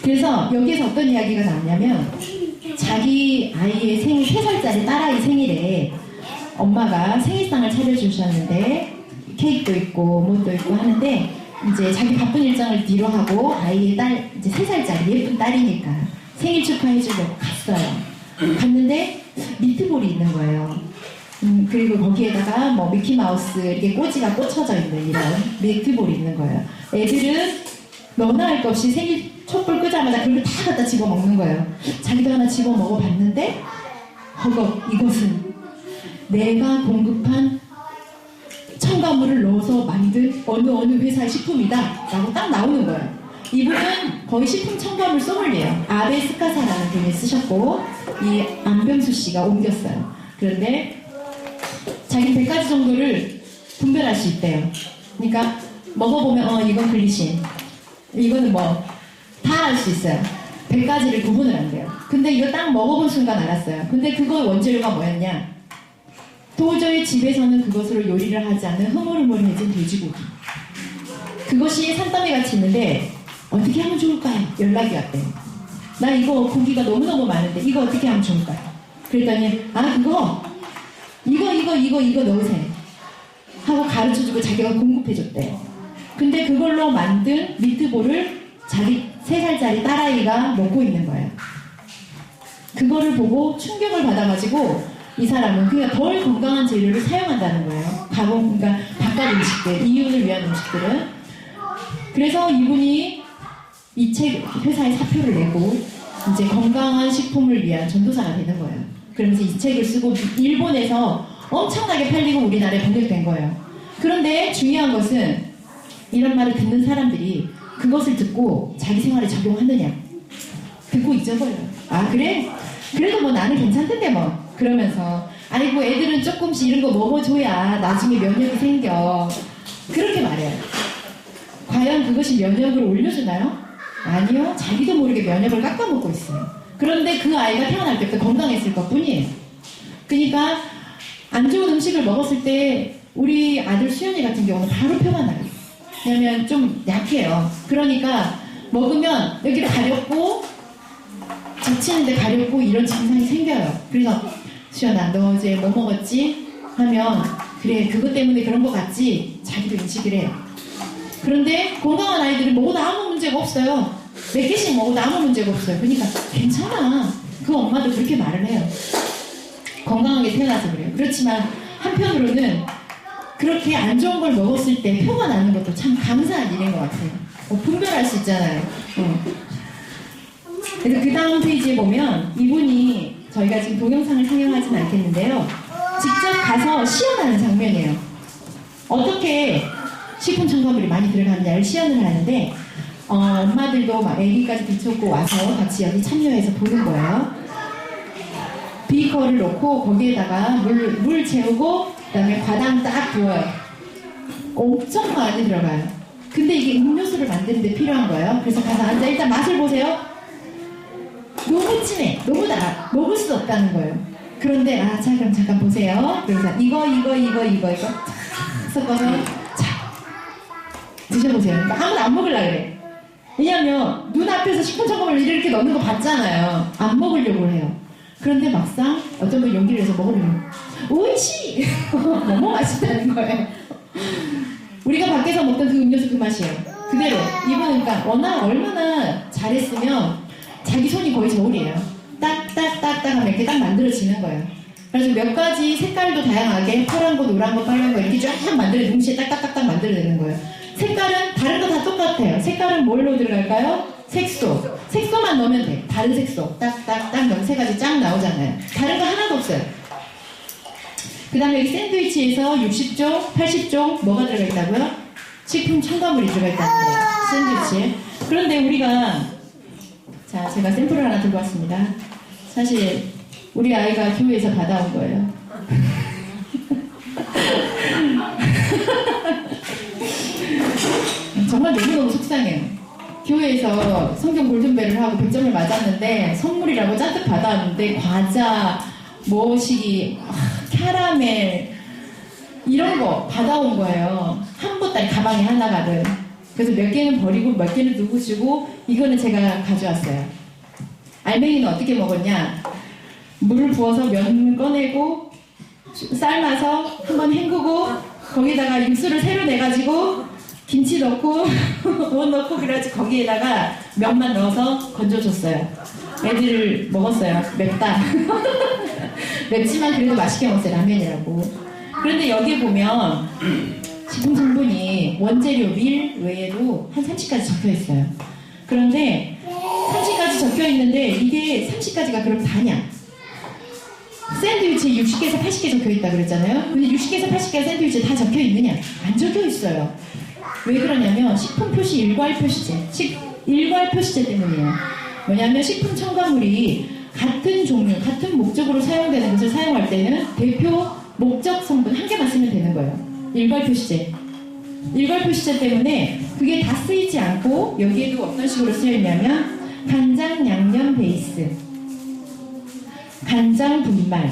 그래서 여기에서 어떤 이야기가 나왔냐면 자기 아이의 3살짜리 딸아이 생일에 엄마가 생일상을 차려주셨는데 케이크도 있고 뭐도 있고 하는데 이제 자기 바쁜 일정을 뒤로 하고 아이의 딸, 이제 3살짜리 예쁜 딸이니까 생일 축하해주려고 갔어요. 갔는데 미트볼이 있는 거예요. 그리고 거기에다가 뭐 미키마우스 이렇게 꼬지가 꽂혀져 있는 이런 미트볼이 있는 거예요. 애들은 너나 할 것 없이 생일 촛불 끄자마자 그걸 다 갖다 집어 먹는 거예요. 자기도 하나 집어 먹어봤는데 허걱, 이것은 내가 공급한 첨가물을 넣어서 만든 어느 회사의 식품이다 라고 딱 나오는 거예요. 이분은 거의 식품 첨가물 소믈리에요. 아베 스카사라는 분이 쓰셨고 이 안병수 씨가 옮겼어요. 그런데 자기는 100가지 정도를 분별할 수 있대요. 그러니까 먹어보면 이건 글리신, 이거는 뭐 다 알 수 있어요. 100가지를 구분을 한대요. 근데 이거 딱 먹어본 순간 알았어요. 근데 그거 원재료가 뭐였냐? 도저히 집에서는 그것으로 요리를 하지 않는 흐물흐물해진 돼지고기. 그것이 산더미 같이 있는데 어떻게 하면 좋을까요? 연락이 왔대요. 나 이거 고기가 너무너무 많은데 이거 어떻게 하면 좋을까요? 그랬더니 이거 넣으세요 하고 가르쳐주고 자기가 공급해줬대요. 근데 그걸로 만든 미트볼을 자기 3살짜리 딸아이가 먹고 있는 거예요. 그거를 보고 충격을 받아가지고 이 사람은 그냥 덜 건강한 재료를 사용한다는 거예요. 그러니까 바깥 음식들, 이윤을 위한 음식들은. 그래서 이분이 이 책 회사에 사표를 내고 이제 건강한 식품을 위한 전도사가 되는 거예요. 그러면서 이 책을 쓰고 일본에서 엄청나게 팔리고 우리나라에 번역된 거예요. 그런데 중요한 것은 이런 말을 듣는 사람들이 그것을 듣고 자기 생활에 적용하느냐. 듣고 잊어버려요. 아 그래? 그래도 뭐 나는 괜찮던데 뭐. 그러면서 아이고 애들은 조금씩 이런 거 먹어줘야 나중에 면역이 생겨. 그렇게 말해요. 과연 그것이 면역을 올려주나요? 아니요. 자기도 모르게 면역을 깎아먹고 있어요. 그런데 그 아이가 태어날 때부터 건강했을 것 뿐이에요. 그러니까 안 좋은 음식을 먹었을 때 우리 아들 수연이 같은 경우는 바로 표가 나요. 왜냐면 좀 약해요. 그러니까 먹으면 여기 가렵고 적치는데 가렵고 이런 증상이 생겨요. 그래서 수연아 너 어제 뭐 먹었지? 하면 그래 그것 때문에 그런 것 같지? 자기도 인식을 해요. 그런데 건강한 아이들은 먹어도 아무 문제가 없어요. 몇 개씩 먹어도 아무 문제가 없어요. 그러니까 괜찮아. 그 엄마도 그렇게 말을 해요. 건강하게 태어나서 그래요. 그렇지만 한편으로는 그렇게 안 좋은 걸 먹었을 때 표가 나는 것도 참 감사한 일인 것 같아요. 분별할 수 있잖아요. 그래서 그 다음 페이지에 보면 이분이 저희가 지금 동영상을 상영하진 않겠는데요. 직접 가서 시연하는 장면이에요. 어떻게 식품 첨가물이 많이 들어가느냐를 시연을 하는데 엄마들도 막 애기까지 들쳐오고 와서 같이 여기 참여해서 보는 거예요. 비커를 놓고 거기에다가 물 채우고 그 다음에 과당 딱 부어요. 엄청 많이 들어가요. 근데 이게 음료수를 만드는데 필요한 거예요. 그래서 가서 앉아 일단 맛을 보세요. 너무 진해. 너무 달아. 먹을 수 없다는 거예요. 그런데 자 그럼 잠깐 보세요. 그래서 이거 섞어서 자 드셔보세요. 그러니까 아무도 안 먹으려고 그래. 왜냐면 눈앞에서 식품 첨가물을 이렇게 넣는 거 봤잖아요. 안 먹으려고 해요. 그런데 막상 어떤 분 용기를 내서 먹으려면 오이시! 너무 맛있다는 거예요. 우리가 밖에서 먹던 그 음료수 그 맛이에요. 그대로. 이분은 그러니까 워낙 얼마나 잘했으면 자기 손이 거의 저울이에요. 딱딱딱딱 하면 이렇게 딱 만들어지는 거예요. 그래서 몇 가지 색깔도 다양하게 파란 거, 노란 거, 빨간 거 이렇게 쫙 만들어 동시에 딱딱딱딱 만들어내는 거예요. 색깔은 다른 거 다 똑같아요. 색깔은 뭘로 들어갈까요? 색소. 색소만 넣으면 돼. 다른 색소. 딱딱딱 넣으면 3가지 쫙 나오잖아요. 다른 거 하나도 없어요. 그 다음에 여기 샌드위치에서 60종, 80종 뭐가 들어가 있다고요? 식품 첨가물이 들어가 있다는 거예요. 샌드위치에. 그런데 우리가 자 제가 샘플을 하나 들고 왔습니다. 사실 우리 아이가 교회에서 받아온 거예요. 정말 너무너무 속상해요. 교회에서 성경 골든벨을 하고 100점을 맞았는데 선물이라고 잔뜩 받아왔는데 과자, 뭐시기, 캐러멜 이런 거 받아온 거예요. 한 보따리 가방에 하나 가득. 그래서 몇 개는 버리고 몇 개는 누구 주고 이거는 제가 가져왔어요. 알맹이는 어떻게 먹었냐? 물을 부어서 면 꺼내고 삶아서 한번 헹구고 거기다가 육수를 새로 내가지고 김치 넣고 못 넣고 그래가지고 거기에다가 면만 넣어서 건져줬어요. 애들 먹었어요. 맵다. 맵지만 그래도 맛있게 먹었어요. 라면이라고. 그런데 여기 보면 식품 성분이 원재료 밀 외에도 한 30가지 적혀 있어요. 그런데 30가지 적혀 있는데 이게 30가지가 그럼 다냐? 샌드위치에 60개에서 80개 적혀 있다 그랬잖아요. 근데 60개에서 80개 샌드위치에 다 적혀 있느냐? 안 적혀 있어요. 왜 그러냐면 식품 표시 일괄 표시제, 일괄 표시제 때문이에요. 뭐냐면 식품 첨가물이 같은 종류, 같은 목적으로 사용되는 것을 사용할 때는 대표 목적 성분 한 개만 쓰면 되는 거예요. 일괄 표시제. 일괄 표시제 때문에 그게 다 쓰이지 않고 여기에도 어떤 식으로 쓰여 있냐면 간장 양념 베이스, 간장 분말,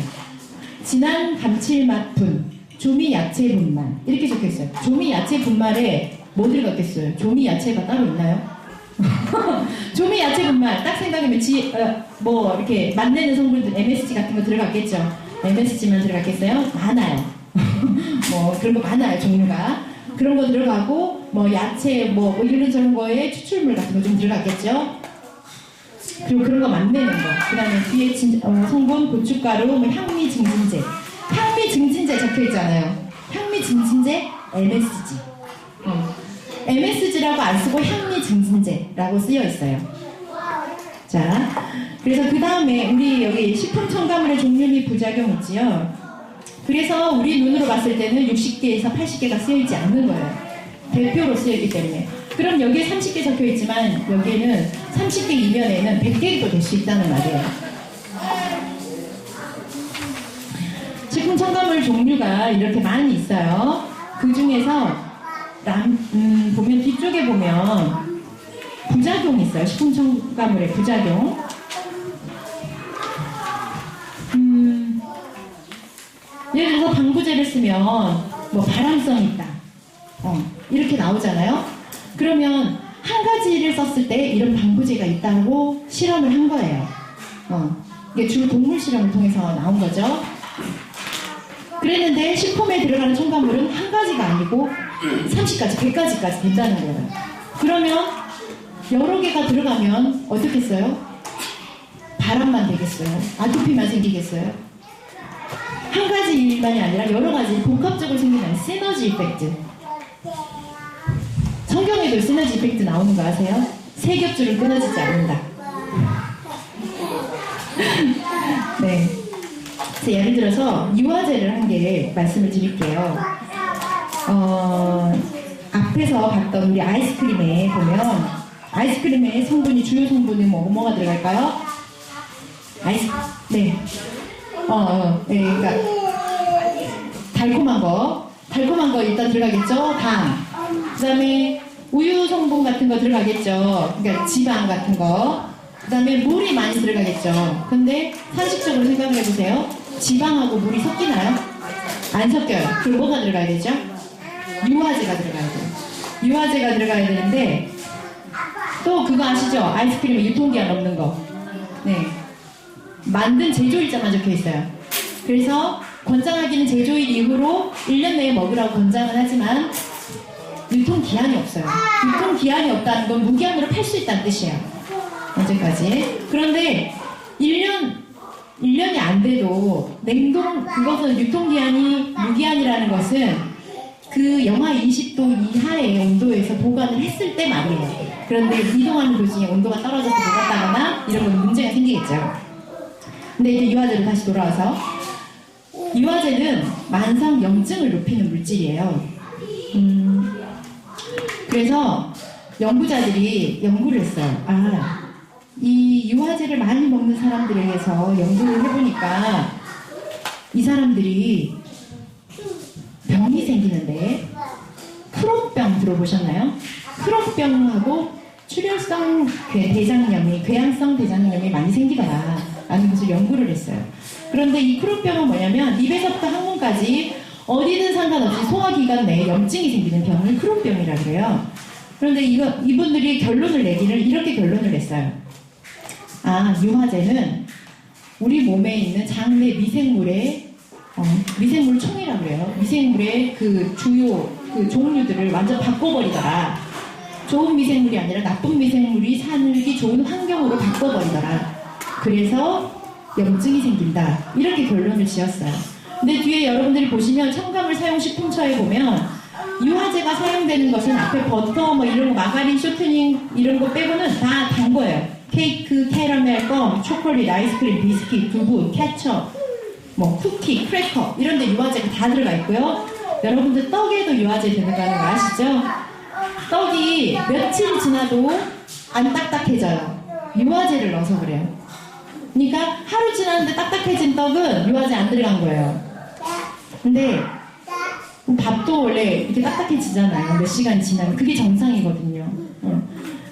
진한 감칠맛 분, 조미 야채 분말 이렇게 적혀 있어요. 조미 야채 분말에 뭐 들어갔겠어요? 조미 야채가 따로 있나요? 조미 야채 분말 딱 생각하면 뭐 이렇게 맛내는 성분들 MSG 같은 거 들어갔겠죠. MSG만 들어갔겠어요? 많아요. 뭐 그런 거 많아요. 종류가 그런 거 들어가고 뭐 야채 뭐 이런저런 거에 추출물 같은 거 좀 들어갔겠죠. 그리고 그런 거 만드는 거. 그 다음에 뒤에 성분 고춧가루, 뭐 향미 증진제. 향미 증진제 적혀 있잖아요. 향미 증진제 MSG. MSG라고 안 쓰고 향미 증진제라고 쓰여 있어요. 자, 그래서 그 다음에 우리 여기 식품 첨가물의 종류 및 부작용 있지요. 그래서 우리 눈으로 봤을 때는 60개에서 80개가 쓰여 있지 않는 거예요. 대표로 쓰여 있기 때문에. 그럼 여기에 30개 적혀 있지만 여기에는 30개 이면에는 100개도 될 수 있다는 말이에요. 식품 첨가물 종류가 이렇게 많이 있어요. 그 중에서 보면 뒤쪽에 보면 부작용이 있어요. 식품 첨가물의 부작용. 예를 들어서 방부제를 쓰면 뭐 발암성이 있다. 이렇게 나오잖아요. 그러면 한 가지를 썼을 때 이런 방부제가 있다고 실험을 한 거예요. 이게 주로 동물 실험을 통해서 나온 거죠. 그랬는데 식품에 들어가는 첨가물은 한 가지가 아니고 30가지, 100가지까지 된다는 거예요. 그러면 여러 개가 들어가면 어떻겠어요? 발암만 되겠어요? 아토피만 생기겠어요? 한 가지 일만이 아니라 여러 가지 복합적으로 생기는 시너지 이펙트. 성경에도 시너지 이펙트 나오는 거 아세요? 세 겹줄은 끊어지지 않는다. 네. 예를 들어서 유화제를 한 개 말씀을 드릴게요. 앞에서 봤던 우리 아이스크림에 보면 아이스크림의 성분이 주요 성분이 뭐가 들어갈까요? 네. 네, 그러니까 달콤한 거 일단 들어가겠죠. 당. 그다음에 우유 성분 같은 거 들어가겠죠. 그러니까 지방 같은 거. 그다음에 물이 많이 들어가겠죠. 근데 상식적으로 생각을 해보세요. 지방하고 물이 섞이나요? 안 섞여요. 그럼 뭐가 들어가야 되죠? 유화제가 들어가야 돼요. 유화제가 들어가야 되는데 또 그거 아시죠? 아이스크림에 유통기한 없는 거. 네. 만든 제조일자만 적혀 있어요. 그래서 권장하기는 제조일 이후로 1년 내에 먹으라고 권장은 하지만 유통기한이 없어요. 유통기한이 없다는 건 무기한으로 팔 수 있다는 뜻이에요. 언제까지? 그런데 1년이 안 돼도 그것은 유통기한이 무기한이라는 것은 그 영하 20도 이하의 온도에서 보관을 했을 때 말이에요. 그런데 이동하는 도중에 온도가 떨어져서 녹았다거나 이런 건 문제가 생기겠죠. 근데 이제 유화제로 다시 돌아와서 유화제는 만성 염증을 높이는 물질이에요. 그래서 연구자들이 연구를 했어요. 이 유화제를 많이 먹는 사람들에게서 연구를 해보니까 이 사람들이 병이 생기는데 크론병 들어보셨나요? 크론병하고 출혈성 대장염이, 궤양성 대장염이 많이 생기더라 라는 것을 연구를 했어요. 그런데 이 크론병은 뭐냐면 입에서부터 항문까지 어디든 상관없이 소화기관 내에 염증이 생기는 병을 크론병이라고 그래요. 그런데 이분들이 결론을 내기를 이렇게 결론을 냈어요. 유화제는 우리 몸에 있는 장내 미생물의 미생물 총이라고 그래요. 미생물의 그 주요 그 종류들을 완전 바꿔버리더라. 좋은 미생물이 아니라 나쁜 미생물이 살기 좋은 환경으로 바꿔버리더라. 그래서 염증이 생긴다. 이렇게 결론을 지었어요. 근데 뒤에 여러분들이 보시면 첨가물 사용 식품처에 보면 유화제가 사용되는 것은 앞에 버터 뭐 이런 거 마가린, 쇼트닝 이런 거 빼고는 다 단 거예요. 케이크, 캐러멜, 껌, 초콜릿, 아이스크림, 비스킷, 두부, 케첩, 뭐 쿠키, 크래커 이런 데 유화제가 다 들어가 있고요. 여러분들 떡에도 유화제 들어가는 거 아시죠? 떡이 며칠 지나도 안 딱딱해져요. 유화제를 넣어서 그래요. 그러니까 하루 지났는데 딱딱해진 떡은 유화제 안 들어간 거예요. 근데 밥도 원래 이렇게 딱딱해지잖아요. 몇 시간 지나면. 그게 정상이거든요.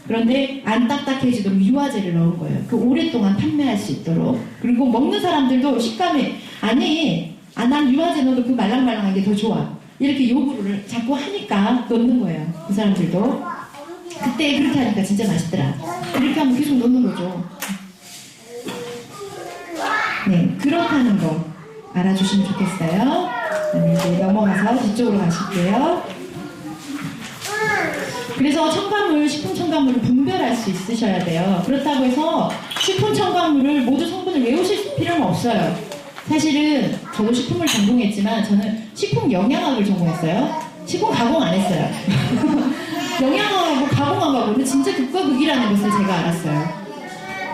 그런데 안 딱딱해지도록 유화제를 넣은 거예요. 그 오랫동안 판매할 수 있도록. 그리고 먹는 사람들도 식감이 아니 난 유화제 넣어도 그 말랑말랑한 게 더 좋아. 이렇게 요구를 자꾸 하니까 넣는 거예요. 그 사람들도. 그때 그렇게 하니까 진짜 맛있더라. 이렇게 하면 계속 넣는 거죠. 네, 그렇다는 거 알아주시면 좋겠어요. 이제 넘어가서 뒤쪽으로 가실게요. 그래서 첨가물, 식품 첨가물을 분별할 수 있으셔야 돼요. 그렇다고 해서 식품 첨가물을 모두 성분을 외우실 필요는 없어요. 사실은 저도 식품을 전공했지만 저는 식품 영양학을 전공했어요. 식품 가공 안 했어요. 영양학하고 가공학하고는 진짜 극과 극이라는 것을 제가 알았어요.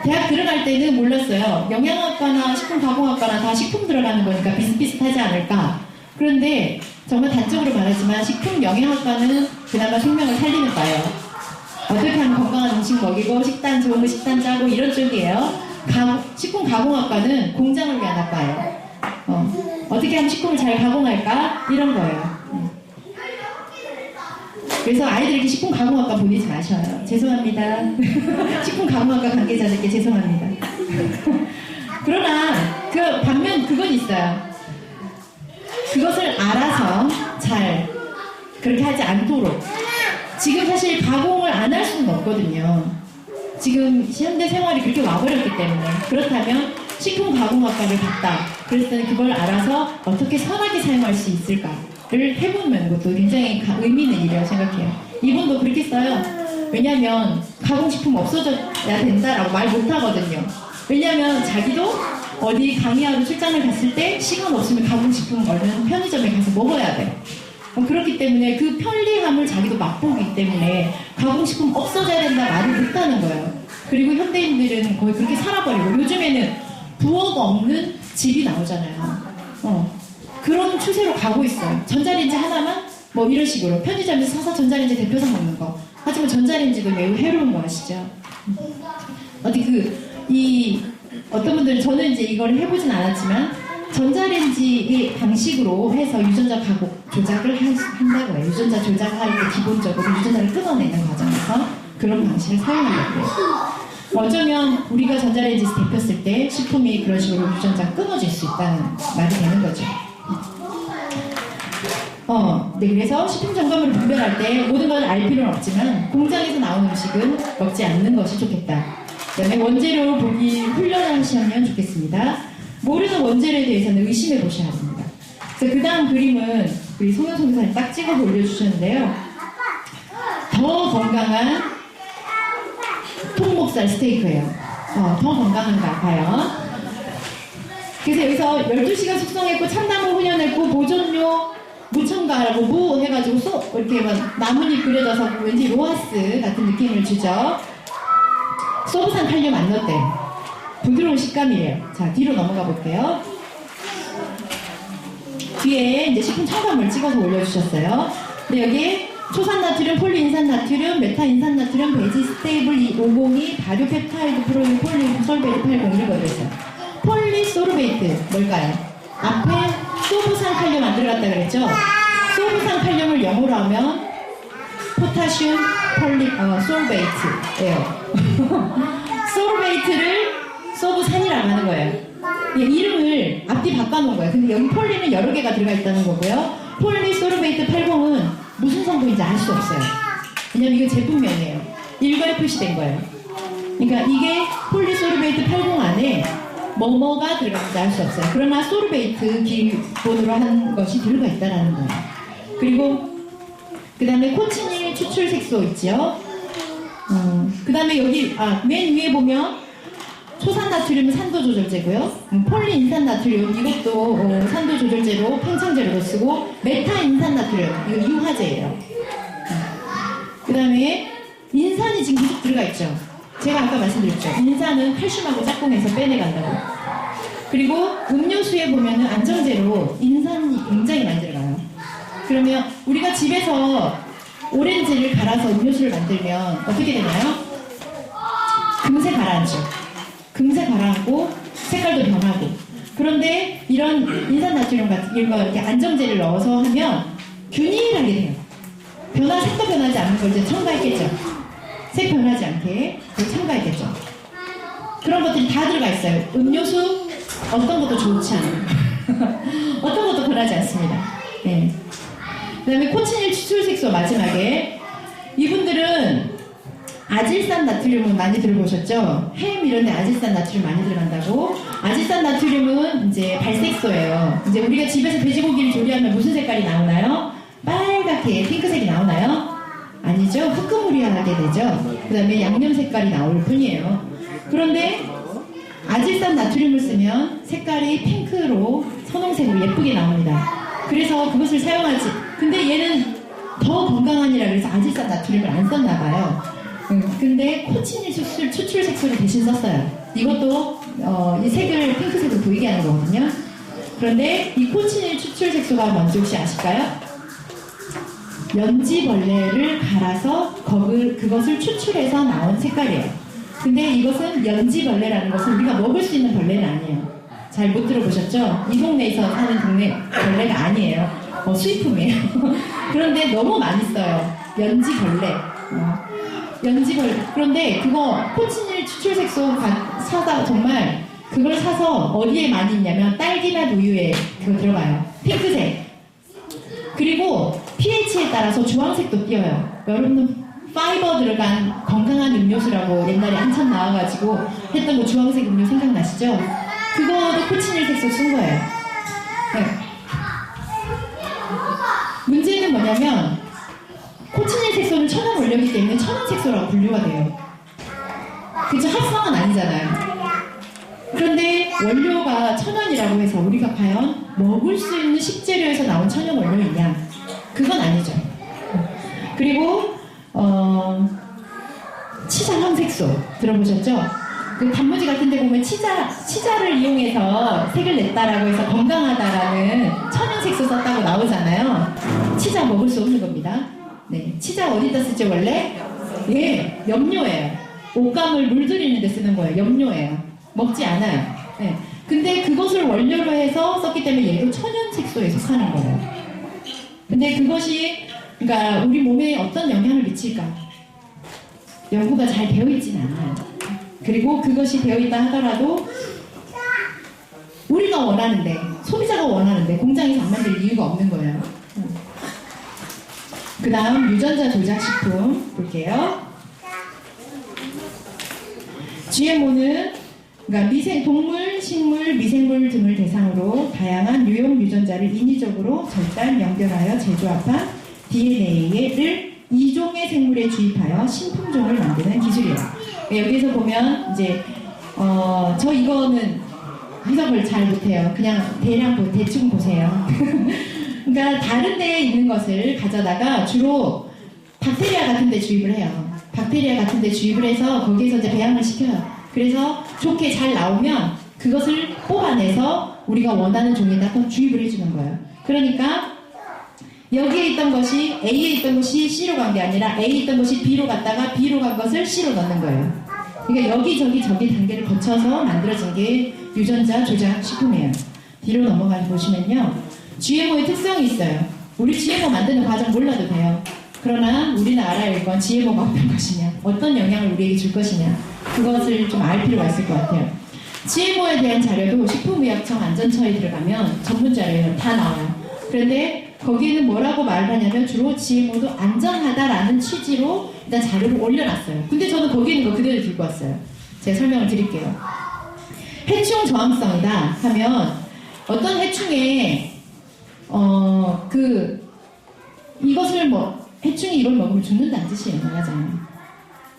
대학 들어갈 때는 몰랐어요. 영양학과나 식품가공학과나 다 식품 들어가는 거니까 비슷비슷하지 않을까. 그런데 정말 단적으로 말하지만 식품 영양학과는 그나마 생명을 살리는 과예요. 어떻게 하면 건강한 음식 먹이고 식단 좋은 거 식단 짜고 이런 쪽이에요. 식품 가공학과는 공장을 위한 학과예요. 어떻게 하면 식품을 잘 가공할까? 이런 거예요. 그래서 아이들에게 식품 가공학과 보내지 마셔요. 죄송합니다. 식품 가공학과 관계자들께 죄송합니다. 그러나 반면 그건 있어요. 그것을 알아서 잘 그렇게 하지 않도록. 지금 사실 가공을 안 할 수는 없거든요. 지금 현대 생활이 그렇게 와버렸기 때문에. 그렇다면 식품 가공학과를 갔다. 그랬을 때는 그걸 알아서 어떻게 선하게 사용할 수 있을까를 해보는 것도 굉장히 의미 있는 일이라고 생각해요. 이분도 그렇게 써요. 왜냐면 가공식품 없어져야 된다라고 말 못하거든요. 왜냐면 자기도 어디 강의하러 출장을 갔을 때 시간 없으면 가공식품 얼른 편의점에 가서 먹어야 돼요. 그렇기 때문에 그 편리함을 자기도 맛보기 때문에 가공식품 없어져야 된다 말을 못하는 거예요. 그리고 현대인들은 거의 그렇게 살아버리고 요즘에는 부어가 없는 집이 나오잖아요. 그런 추세로 가고 있어요. 전자레인지 하나만 뭐 이런 식으로 편의점에서 사서 전자레인지 데펴서 먹는 거. 하지만 전자레인지도 매우 해로운 거 아시죠? 어떤 분들은 저는 이제 이걸 해보진 않았지만 전자레인지 방식으로 해서 유전자 가공 조작을 한다고 해요. 유전자 조작할 때 기본적으로 유전자를 끊어내는 과정에서 그런 방식을 사용하려고 해요. 어쩌면 우리가 전자레인지에서 데폈을 때 식품이 그런 식으로 유전자가 끊어질 수 있다는 말이 되는 거죠. 네, 그래서 식품 첨가물을 분별할 때 모든 걸 알 필요는 없지만 공장에서 나온 음식은 먹지 않는 것이 좋겠다. 그다음에 원재료 보기 훈련하시면 좋겠습니다. 모르는 원재료에 대해서는 의심해 보셔야 합니다. 그 다음 그림은 우리 송영선 교사님 딱 찍어서 올려주셨는데요. 더 건강한 통목살 스테이크예요. 더 건강한가 봐요. 그래서 여기서 12시간 숙성했고 참나무 훈연했고 보존료 무첨가라고 무 해가지고 이렇게 막 나뭇잎 그려져서 왠지 로하스 같은 느낌을 주죠. 소브산 칼륨 안 넣었대요. 부드러운 식감이에요. 자, 뒤로 넘어가 볼게요. 뒤에 이제 식품 첨가물 찍어서 올려주셨어요. 근데 여기 초산나트륨, 폴리인산나트륨, 메타인산나트륨, 베지스테이블 502, 발효펩타이드, 프로인, 폴리솔베이트 80 이런 거 들어있어요. 폴리소르베이트 뭘까요? 앞에 소브산 칼륨 안 들어갔다 그랬죠? 소브산 칼륨을 영어로 하면 포타슘 솔베이트예요. 솔베이트를 소브산이라고 하는 거예요. 이름을 앞뒤 바꿔놓은 거예요. 근데 여기 폴리는 여러 개가 들어가 있다는 거고요. 폴리소르베이트 80은 무슨 성분인지 알 수 없어요. 왜냐면 이거 제품명이에요. 일괄 표시된 거예요. 그러니까 이게 폴리소르베이트 80 안에 뭐가 들어가는지 알 수 없어요. 그러나 소르베이트 기본으로 한 것이 들어가 있다는 거예요. 그리고 그 다음에 코치닐 추출 색소 있죠. 그 다음에 여기 맨 위에 보면 초산나트륨은 산도조절제고요. 폴리인산나트륨 이것도 산도조절제로 팽창제로도 쓰고 메타인산나트륨 이거 유화제예요. 그 다음에 인산이 지금 계속 들어가 있죠. 제가 아까 말씀드렸죠. 인산은 칼슘하고 짝꿍해서 빼내간다고. 그리고 음료수에 보면은 안정제로 인산이 굉장히 많이 들어가요. 그러면 우리가 집에서 오렌지를 갈아서 음료수를 만들면 어떻게 되나요? 금세 가라앉죠. 금세 가라앉고 색깔도 변하고. 그런데 이런 인산나트륨 같은 이런 거 이렇게 안정제를 넣어서 하면 균일하게 돼요. 색도 변하지 않는 걸 이제 첨가했겠죠. 색 변하지 않게 첨가했겠죠. 그런 것들이 다 들어가 있어요. 음료수 어떤 것도 좋지 않아요. 어떤 것도 변하지 않습니다. 네. 그 다음에 코치닐 추출색소 마지막에 이분들은 아질산 나트륨은 많이 들어보셨죠? 햄 이런 데 아질산 나트륨 많이 들어간다고. 아질산 나트륨은 이제 발색소예요. 이제 우리가 집에서 돼지고기를 조리하면 무슨 색깔이 나오나요? 빨갛게 핑크색이 나오나요? 아니죠. 흐끄무리하게 되죠. 그 다음에 양념 색깔이 나올 뿐이에요. 그런데 아질산 나트륨을 쓰면 색깔이 핑크로 선홍색으로 예쁘게 나옵니다. 그래서 그것을 사용하지. 근데 얘는 더 건강하니라 그래서 아질산 나트륨을 안 썼나 봐요. 근데 코치닐 추출 색소를 대신 썼어요. 이것도 이 색을 핑크색으로 보이게 하는 거거든요. 그런데 이 코치닐 추출 색소가 뭔지 혹시 아실까요? 연지벌레를 갈아서 그것을 추출해서 나온 색깔이에요. 근데 이것은 연지벌레라는 것은 우리가 먹을 수 있는 벌레는 아니에요. 잘 못 들어보셨죠? 이 동네에서 사는 동네 벌레가 아니에요. 수입품이에요. 그런데 너무 많이 써요. 연지벌레. 연지벌레. 그런데 그거 코치닐 추출색소 사다 정말 그걸 사서 어디에 많이 있냐면 딸기맛 우유에 그거 들어가요. 핑크색. 그리고 pH에 따라서 주황색도 띄어요. 여러분들 파이버 들어간 건강한 음료수라고 옛날에 한참 나와가지고 했던 거 주황색 음료 생각나시죠? 그거도 코치닐 색소 쓴 거예요. 네. 문제는 뭐냐면 코치닐 색소는 천연 원료이기 때문에 천연 색소라고 분류가 돼요. 그쵸? 합성은 아니잖아요. 그런데 원료가 천연이라고 해서 우리가 과연 먹을 수 있는 식재료에서 나온 천연 원료이냐? 그건 아니죠. 그리고 치자 황색소 들어보셨죠? 그 단무지 같은 데 보면 치자를 이용해서 색을 냈다라고 해서 건강하다라는 천연색소 썼다고 나오잖아요. 치자 먹을 수 없는 겁니다. 네, 치자 어디다 쓰죠 원래? 예, 염료예요. 옷감을 물들이는 데 쓰는 거예요. 염료예요. 먹지 않아요. 네. 근데 그것을 원료로 해서 썼기 때문에 얘도 천연색소에 속하는 거예요. 근데 그것이 그러니까 우리 몸에 어떤 영향을 미칠까? 연구가 잘 되어 있지는 않아요. 그리고 그것이 되어 있다 하더라도 우리가 원하는데 소비자가 원하는데 공장에서 안 만들 이유가 없는 거예요. 그 다음 유전자 조작식품 볼게요. GMO는 그러니까 동물, 식물, 미생물 등을 대상으로 다양한 유용 유전자를 인위적으로 절단 연결하여 재조합한 DNA를 이종의 생물에 주입하여 신품종을 만드는 기술이에요. 여기서 보면 이제 저 이거는 해석을 잘 못해요. 그냥 대충 보세요. 그러니까 다른 데에 있는 것을 가져다가 주로 박테리아 같은 데 주입을 해요. 박테리아 같은 데 주입을 해서 거기에서 이제 배양을 시켜요. 그래서 좋게 잘 나오면 그것을 뽑아내서 우리가 원하는 종에다가 주입을 해주는 거예요. 그러니까 여기에 있던 것이 A에 있던 것이 C로 간 게 아니라 A에 있던 것이 B로 갔다가 B로 간 것을 C로 넣는 거예요. 그러니까 여기저기 저기 단계를 거쳐서 만들어진 게 유전자 조작 식품이에요. 뒤로 넘어가 보시면요. GMO의 특성이 있어요. 우리 GMO 만드는 과정 몰라도 돼요. 그러나 우리는 알아야 할 건 GMO가 어떤 것이냐, 어떤 영향을 우리에게 줄 것이냐, 그것을 좀 알 필요가 있을 것 같아요. GMO에 대한 자료도 식품의약청 안전처에 들어가면 전문 자료예요. 다 나와요. 그런데 거기에는 뭐라고 말을 하냐면 주로 GMO도 안전하다라는 취지로 일단 자료를 올려놨어요. 근데 저는 거기에 있는 거 그대로 들고 왔어요. 제가 설명을 드릴게요. 해충 저항성이다 하면 어떤 해충에 이것을 해충이 이걸 먹으면 죽는다는 뜻이에요. 말하자면.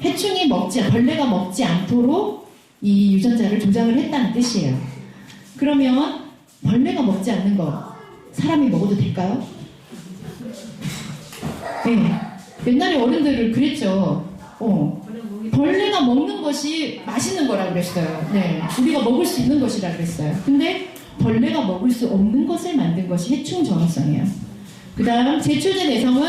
해충이 벌레가 먹지 않도록 이 유전자를 조작을 했다는 뜻이에요. 그러면 벌레가 먹지 않는 거 사람이 먹어도 될까요? 네. 옛날에 어른들을 그랬죠. 벌레가 먹는 것이 맛있는 거라 그랬어요. 네. 우리가 먹을 수 있는 것이라 그랬어요. 근데 벌레가 먹을 수 없는 것을 만든 것이 해충 정화성이에요. 그 다음 제초제 내성은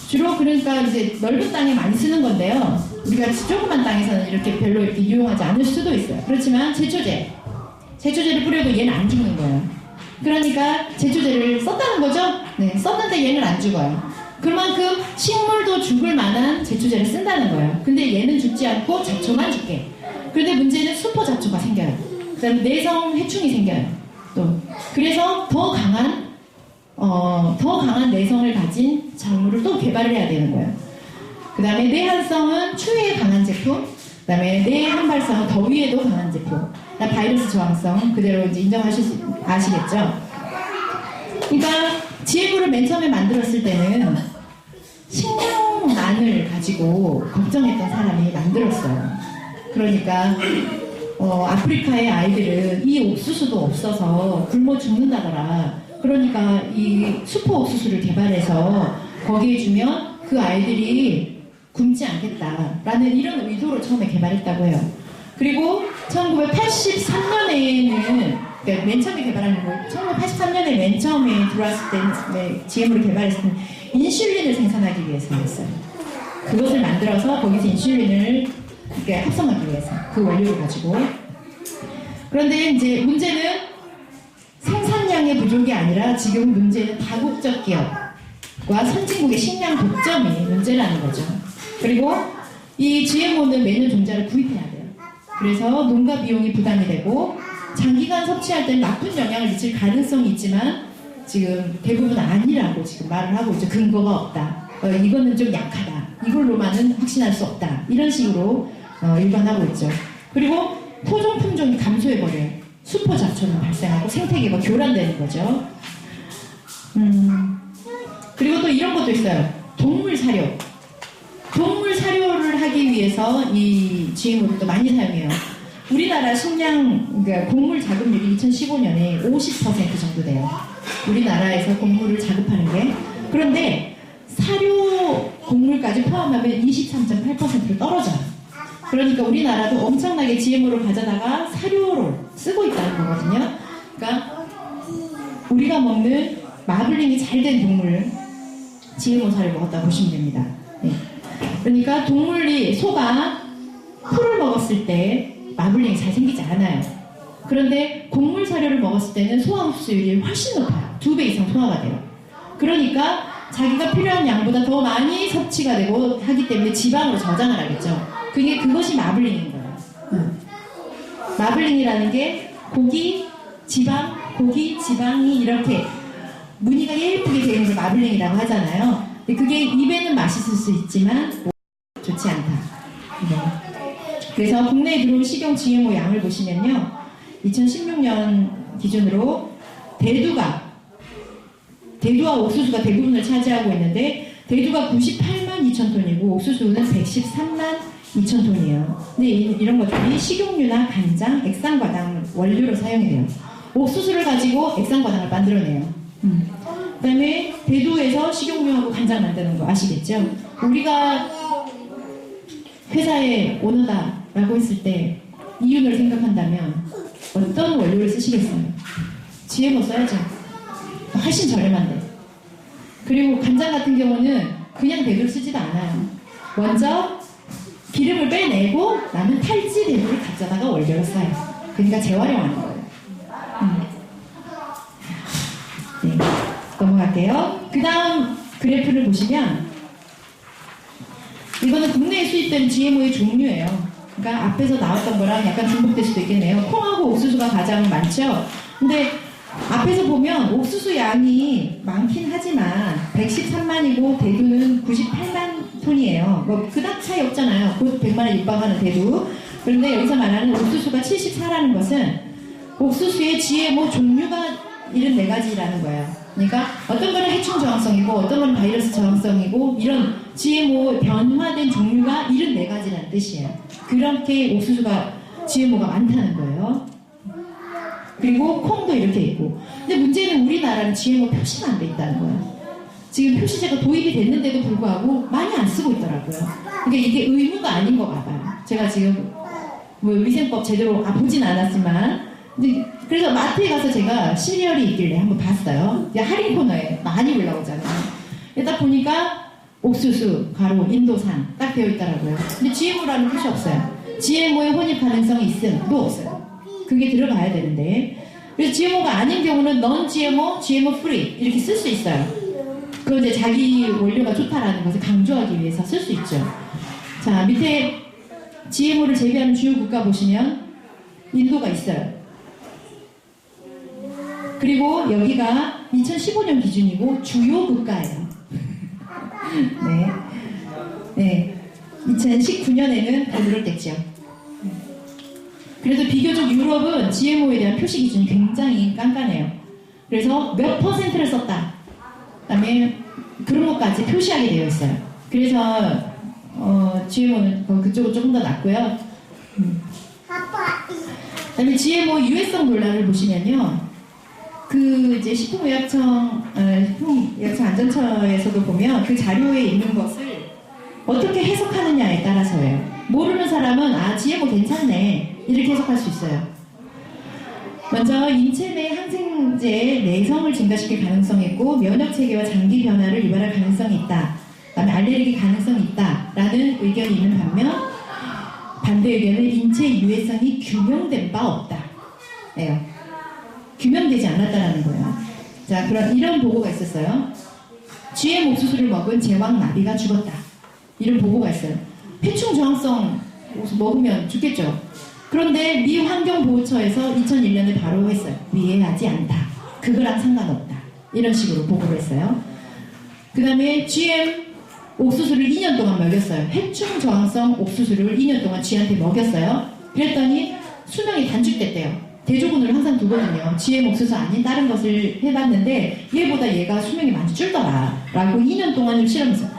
주로 그러니까 이제 넓은 땅에 많이 쓰는 건데요. 우리가 조그만 땅에서는 이렇게 별로 이렇게 유용하지 않을 수도 있어요. 그렇지만 제초제를 뿌려도 얘는 안 죽는 거예요. 그러니까 제초제를 썼다는 거죠? 네, 썼는데 얘는 안 죽어요. 그만큼 식물도 죽을 만한 제초제를 쓴다는 거예요. 근데 얘는 죽지 않고 잡초만 죽게. 그런데 문제는 수포 잡초가 생겨요. 그다음에 내성 해충이 생겨요. 또 그래서 더 강한 내성을 가진 작물을 또 개발을 해야 되는 거예요. 그 다음에 내한성은 추위에 강한 제품, 그 다음에 내한발성은 더위에도 강한 제품, 바이러스 저항성 그대로 이제 아시겠죠? 그러니까 GMO를 맨 처음에 만들었을 때는 식량난을 가지고 걱정했던 사람이 만들었어요. 그러니까 아프리카의 아이들은 이 옥수수도 없어서 굶어 죽는다더라. 그러니까 이 수포 옥수수를 개발해서 거기에 주면 그 아이들이 굶지 않겠다라는 이런 의도로 처음에 개발했다고 해요. 그리고 1983년에는 맨 처음에 개발한 거 1983년에 맨 처음에 들어왔을 때 GM으로 개발했을 때 인슐린을 생산하기 위해서였어요. 그것을 만들어서 거기서 인슐린을 합성하기 위해서 그 원료를 가지고. 그런데 이제 문제는 생산량의 부족이 아니라 지금 문제는 다국적 기업과 선진국의 식량 독점이 문제라는 거죠. 그리고 이 GMO는 매년 종자를 구입해야 돼요. 그래서 농가 비용이 부담이 되고 장기간 섭취할 때는 나쁜 영향을 미칠 가능성이 있지만 지금 대부분 아니라고 지금 말을 하고 있죠. 근거가 없다. 이거는 좀 약하다. 이걸로만은 확신할 수 없다. 이런 식으로 일반하고 있죠. 그리고 토종 품종이 감소해버려요. 수포 잡초는 발생하고 생태계가 교란되는 거죠. 그리고 또 이런 것도 있어요. 동물 사료. 동물 사료를 하기 위해서 이 GMO를 또 많이 사용해요. 우리나라 식량, 그러니까 곡물 자급률이 2015년에 50% 정도 돼요. 우리나라에서 곡물을 자급하는 게. 그런데 사료 곡물까지 포함하면 23.8%로 떨어져요. 그러니까 우리나라도 엄청나게 GMO를 가져다가 사료로 쓰고 있다는 거거든요. 그러니까 우리가 먹는 마블링이 잘 된 동물 GMO 사료 먹었다 보시면 됩니다. 네. 그러니까 소가 풀을 먹었을 때 마블링이 잘 생기지 않아요. 그런데 곡물 사료를 먹었을 때는 소화 흡수율이 훨씬 높아요. 2배 이상 소화가 돼요. 그러니까 자기가 필요한 양보다 더 많이 섭취가 되고 하기 때문에 지방으로 저장을 하겠죠. 그것이 마블링인 거예요. 마블링이라는 게 고기, 지방이 이렇게 무늬가 예쁘게 되는 걸 마블링이라고 하잖아요. 근데 그게 입에는 맛있을 수 있지만 좋지 않다. 네. 그래서 국내에 들어온 식용 GMO 양을 보시면요. 2016년 기준으로 대두와 옥수수가 대부분을 차지하고 있는데 대두가 98만 2천 톤이고 옥수수는 113만 2천 톤이에요. 근데 이런 것들이 식용유나 간장, 액상과당 원료로 사용이 돼요. 옥수수를 가지고 액상과당을 만들어내요. 그 다음에 대두에서 식용유하고 간장 만드는 거 아시겠죠? 우리가 회사의 오너다라고 했을 때 이윤을 생각한다면 어떤 원료를 쓰시겠어요? GMO 써야죠. 훨씬 저렴한데. 그리고 간장 같은 경우는 그냥 대두를 쓰지도 않아요. 먼저 기름을 빼내고 남은 탈지 대두를 가져다가 원료로 써요. 그러니까 재활용하는 거예요. 네, 넘어갈게요. 그 다음 그래프를 보시면 이거는 국내에 수입된 GMO의 종류예요. 그러니까 앞에서 나왔던 거랑 약간 중복될 수도 있겠네요. 콩하고 옥수수가 가장 많죠. 근데 앞에서 보면 옥수수 양이 많긴 하지만 113만이고 대두는 98만 톤이에요. 뭐 그닥 차이 없잖아요. 곧 100만에 육박하는 대두. 그런데 여기서 말하는 옥수수가 74라는 것은 옥수수의 GMO 종류가 74가지라는 거예요. 그러니까 어떤 거는 해충 저항성이고 어떤 거는 바이러스 저항성이고 이런 GMO 변화된 종류가 74가지라는 뜻이에요. 그렇게 옥수수가 GMO가 많다는 거예요. 그리고 콩도 이렇게 있고. 근데 문제는 우리나라는 GMO 표시가 안 돼 있다는 거예요. 지금 표시제가 도입이 됐는데도 불구하고 많이 안 쓰고 있더라고요. 그러니까 이게 의무가 아닌 것 같아요. 제가 지금 뭐 위생법 제대로 보진 않았지만 근데 그래서 마트에 가서 제가 시리얼이 있길래 한번 봤어요. 이제 할인 코너에 많이 올라오잖아요. 딱 보니까 옥수수, 가루, 인도산 딱 되어 있더라고요. 근데 GMO라는 표시 없어요. GMO의 혼입 가능성이 있음도 없어요. 그게 들어가야 되는데 그래서 GMO가 아닌 경우는 non-GMO, GMO-free 이렇게 쓸 수 있어요. 그건 이제 자기 원료가 좋다라는 것을 강조하기 위해서 쓸 수 있죠. 자, 밑에 GMO를 재배하는 주요 국가 보시면 인도가 있어요. 그리고 여기가 2015년 기준이고 주요 국가예요. 네. 네. 2019년에는 더 늘었겠죠. 그래도 비교적 유럽은 GMO에 대한 표시 기준이 굉장히 깐깐해요. 그래서 몇 %를 썼다. 그다음에 그런 것까지 표시하게 되어 있어요. 그래서 GMO는 그쪽은 조금 더 낫고요. 그다음에 GMO 유해성 논란을 보시면요. 그 이제 식품의약품안전처에서도 보면 그 자료에 있는 것을 어떻게 해석하느냐에 따라서예요. 모르는 사람은 GMO 괜찮네 이렇게 해석할 수 있어요. 먼저 인체 내 항생제의 내성을 증가시킬 가능성이 있고 면역 체계와 장기 변화를 유발할 가능성이 있다. 그다음에 알레르기 가능성이 있다라는 의견이 있는 반면 반대 의견은 인체 유해성이 규명된 바 없다. 예요. 규명되지 않았다라는 거예요. 자, 그런 이런 보고가 있었어요. GM 옥수수를 먹은 제왕 나비가 죽었다. 이런 보고가 있어요. 해충 저항성 먹으면 죽겠죠. 그런데 미 환경보호처에서 2001년에 바로 했어요. 위해하지 않다. 그거랑 상관없다. 이런 식으로 보고를 했어요. 그 다음에 GM 옥수수를 2년 동안 먹였어요. 해충 저항성 옥수수를 2년 동안 쥐한테 먹였어요. 그랬더니 수명이 단축됐대요. 대조군을 항상 두거든요. GM 옥수수 아닌 다른 것을 해봤는데 얘보다 얘가 수명이 많이 줄더라 라고 2년 동안을 실험했어요.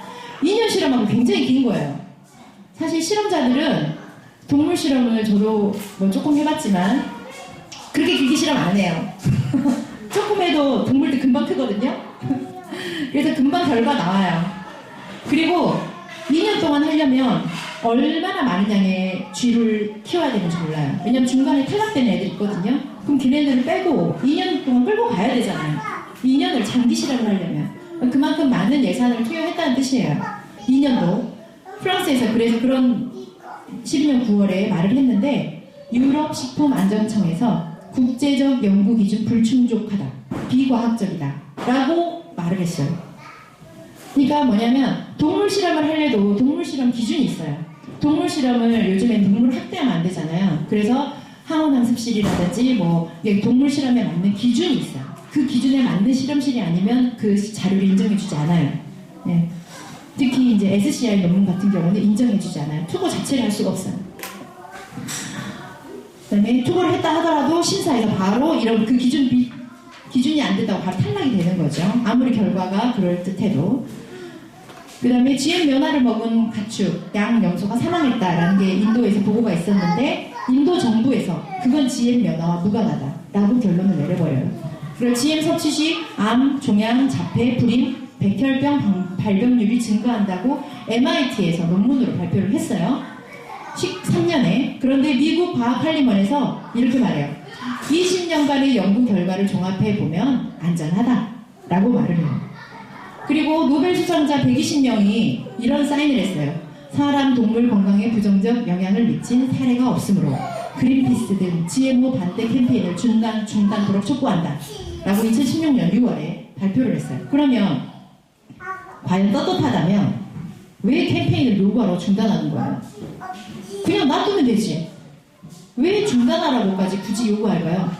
2년 실험하고 굉장히 긴 거예요. 사실 실험자들은 동물 실험을 저도 뭐 조금 해봤지만 그렇게 길게 실험 안 해요. 조금 해도 동물들 금방 크거든요. 그래서 금방 결과 나와요. 그리고 2년 동안 하려면 얼마나 많은 양의 쥐를 키워야 되는지 몰라요. 왜냐면 중간에 탈락되는 애들 있거든요. 그럼 걔네들을 빼고 2년 동안 끌고 가야 되잖아요. 2년을 장기 실험을 하려면 그만큼 많은 예산을 투여했다는 뜻이에요. 2년도. 프랑스에서 그래서 그런 12년 9월에 말을 했는데 유럽 식품안전청에서 국제적 연구 기준 불충족하다, 비과학적이다 라고 말을 했어요. 그러니까 뭐냐면 동물 실험을 하려도 동물 실험 기준이 있어요. 동물 실험을 요즘엔 동물 학대하면 안 되잖아요. 그래서 항원항습실이라든지 뭐 동물 실험에 맞는 기준이 있어요. 그 기준에 맞는 실험실이 아니면 그 자료를 인정해주지 않아요. 네. 특히 이제 SCI 논문 같은 경우는 인정해주지 않아요. 투고 자체를 할 수가 없어요. 그다음에 투고를 했다 하더라도 심사에서 바로 이런 그 기준이 안 된다고 바로 탈락이 되는 거죠. 아무리 결과가 그럴 듯해도. 그 다음에 GM 면화를 먹은 가축, 양, 염소가 사망했다라는 게 인도에서 보고가 있었는데 인도 정부에서 그건 GM 면화와 무관하다라고 결론을 내려버려요. 그리고 GM 섭취 시 암, 종양, 자폐, 불임, 백혈병 발병률이 증가한다고 MIT에서 논문으로 발표를 했어요. 13년에. 그런데 미국 과학한림원에서 이렇게 말해요. 20년간의 연구 결과를 종합해보면 안전하다라고 말을 해요. 그리고 노벨 수상자 120명이 이런 사인을 했어요. 사람, 동물 건강에 부정적 영향을 미친 사례가 없으므로 그린피스 등 GMO 반대 캠페인을 중단토록 촉구한다 라고 2016년 6월에 발표를 했어요. 그러면 과연 떳떳하다면 왜 캠페인을 요구하러 중단하는 거예요? 그냥 놔두면 되지. 왜 중단하라고까지 굳이 요구할까요?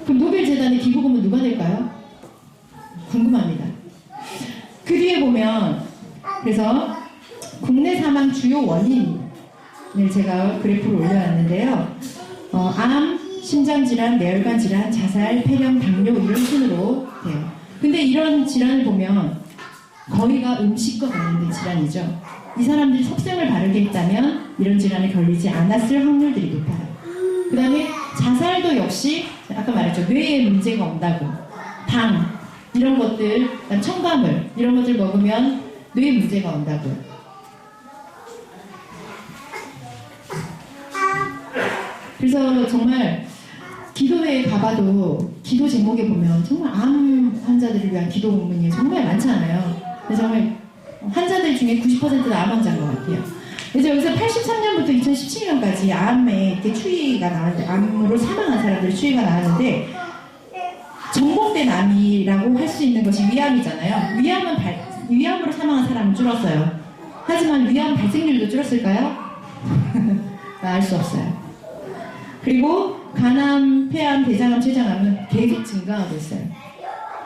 그럼 노벨재단의 기부금은 누가 낼까요? 궁금합니다. 그 뒤에 보면 그래서 국내 사망 주요 원인을 제가 그래프를 올려놨는데요. 암, 심장질환, 뇌혈관 질환, 자살, 폐렴, 당뇨 이런 순으로 돼요. 근데 이런 질환을 보면 거의가 음식과 관련된 질환이죠. 이 사람들이 석쇠를 바르게 했다면 이런 질환에 걸리지 않았을 확률들이 높아요. 그 다음에 자살도 역시 아까 말했죠. 뇌에 문제가 온다고. 당 이런 것들, 첨가물 이런 것들 먹으면 뇌에 문제가 온다고. 그래서 정말 기도회에 가봐도 기도 제목에 보면 정말 암 환자들을 위한 기도 본문이 정말 많잖아요. 그래서 정말 환자들 중에 90%는 암 환자인 것 같아요. 그래서 여기서 83년부터 2017년까지 암에 이렇게 추이가 나왔는데, 암으로 사망한 사람들 추이가 나왔는데, 정복된 암이라고 할 수 있는 것이 위암이잖아요. 위암으로 사망한 사람은 줄었어요. 하지만 위암 발생률도 줄었을까요? 알 수 없어요. 그리고 간암, 폐암, 대장암, 췌장암은 계속 증가하고 있어요.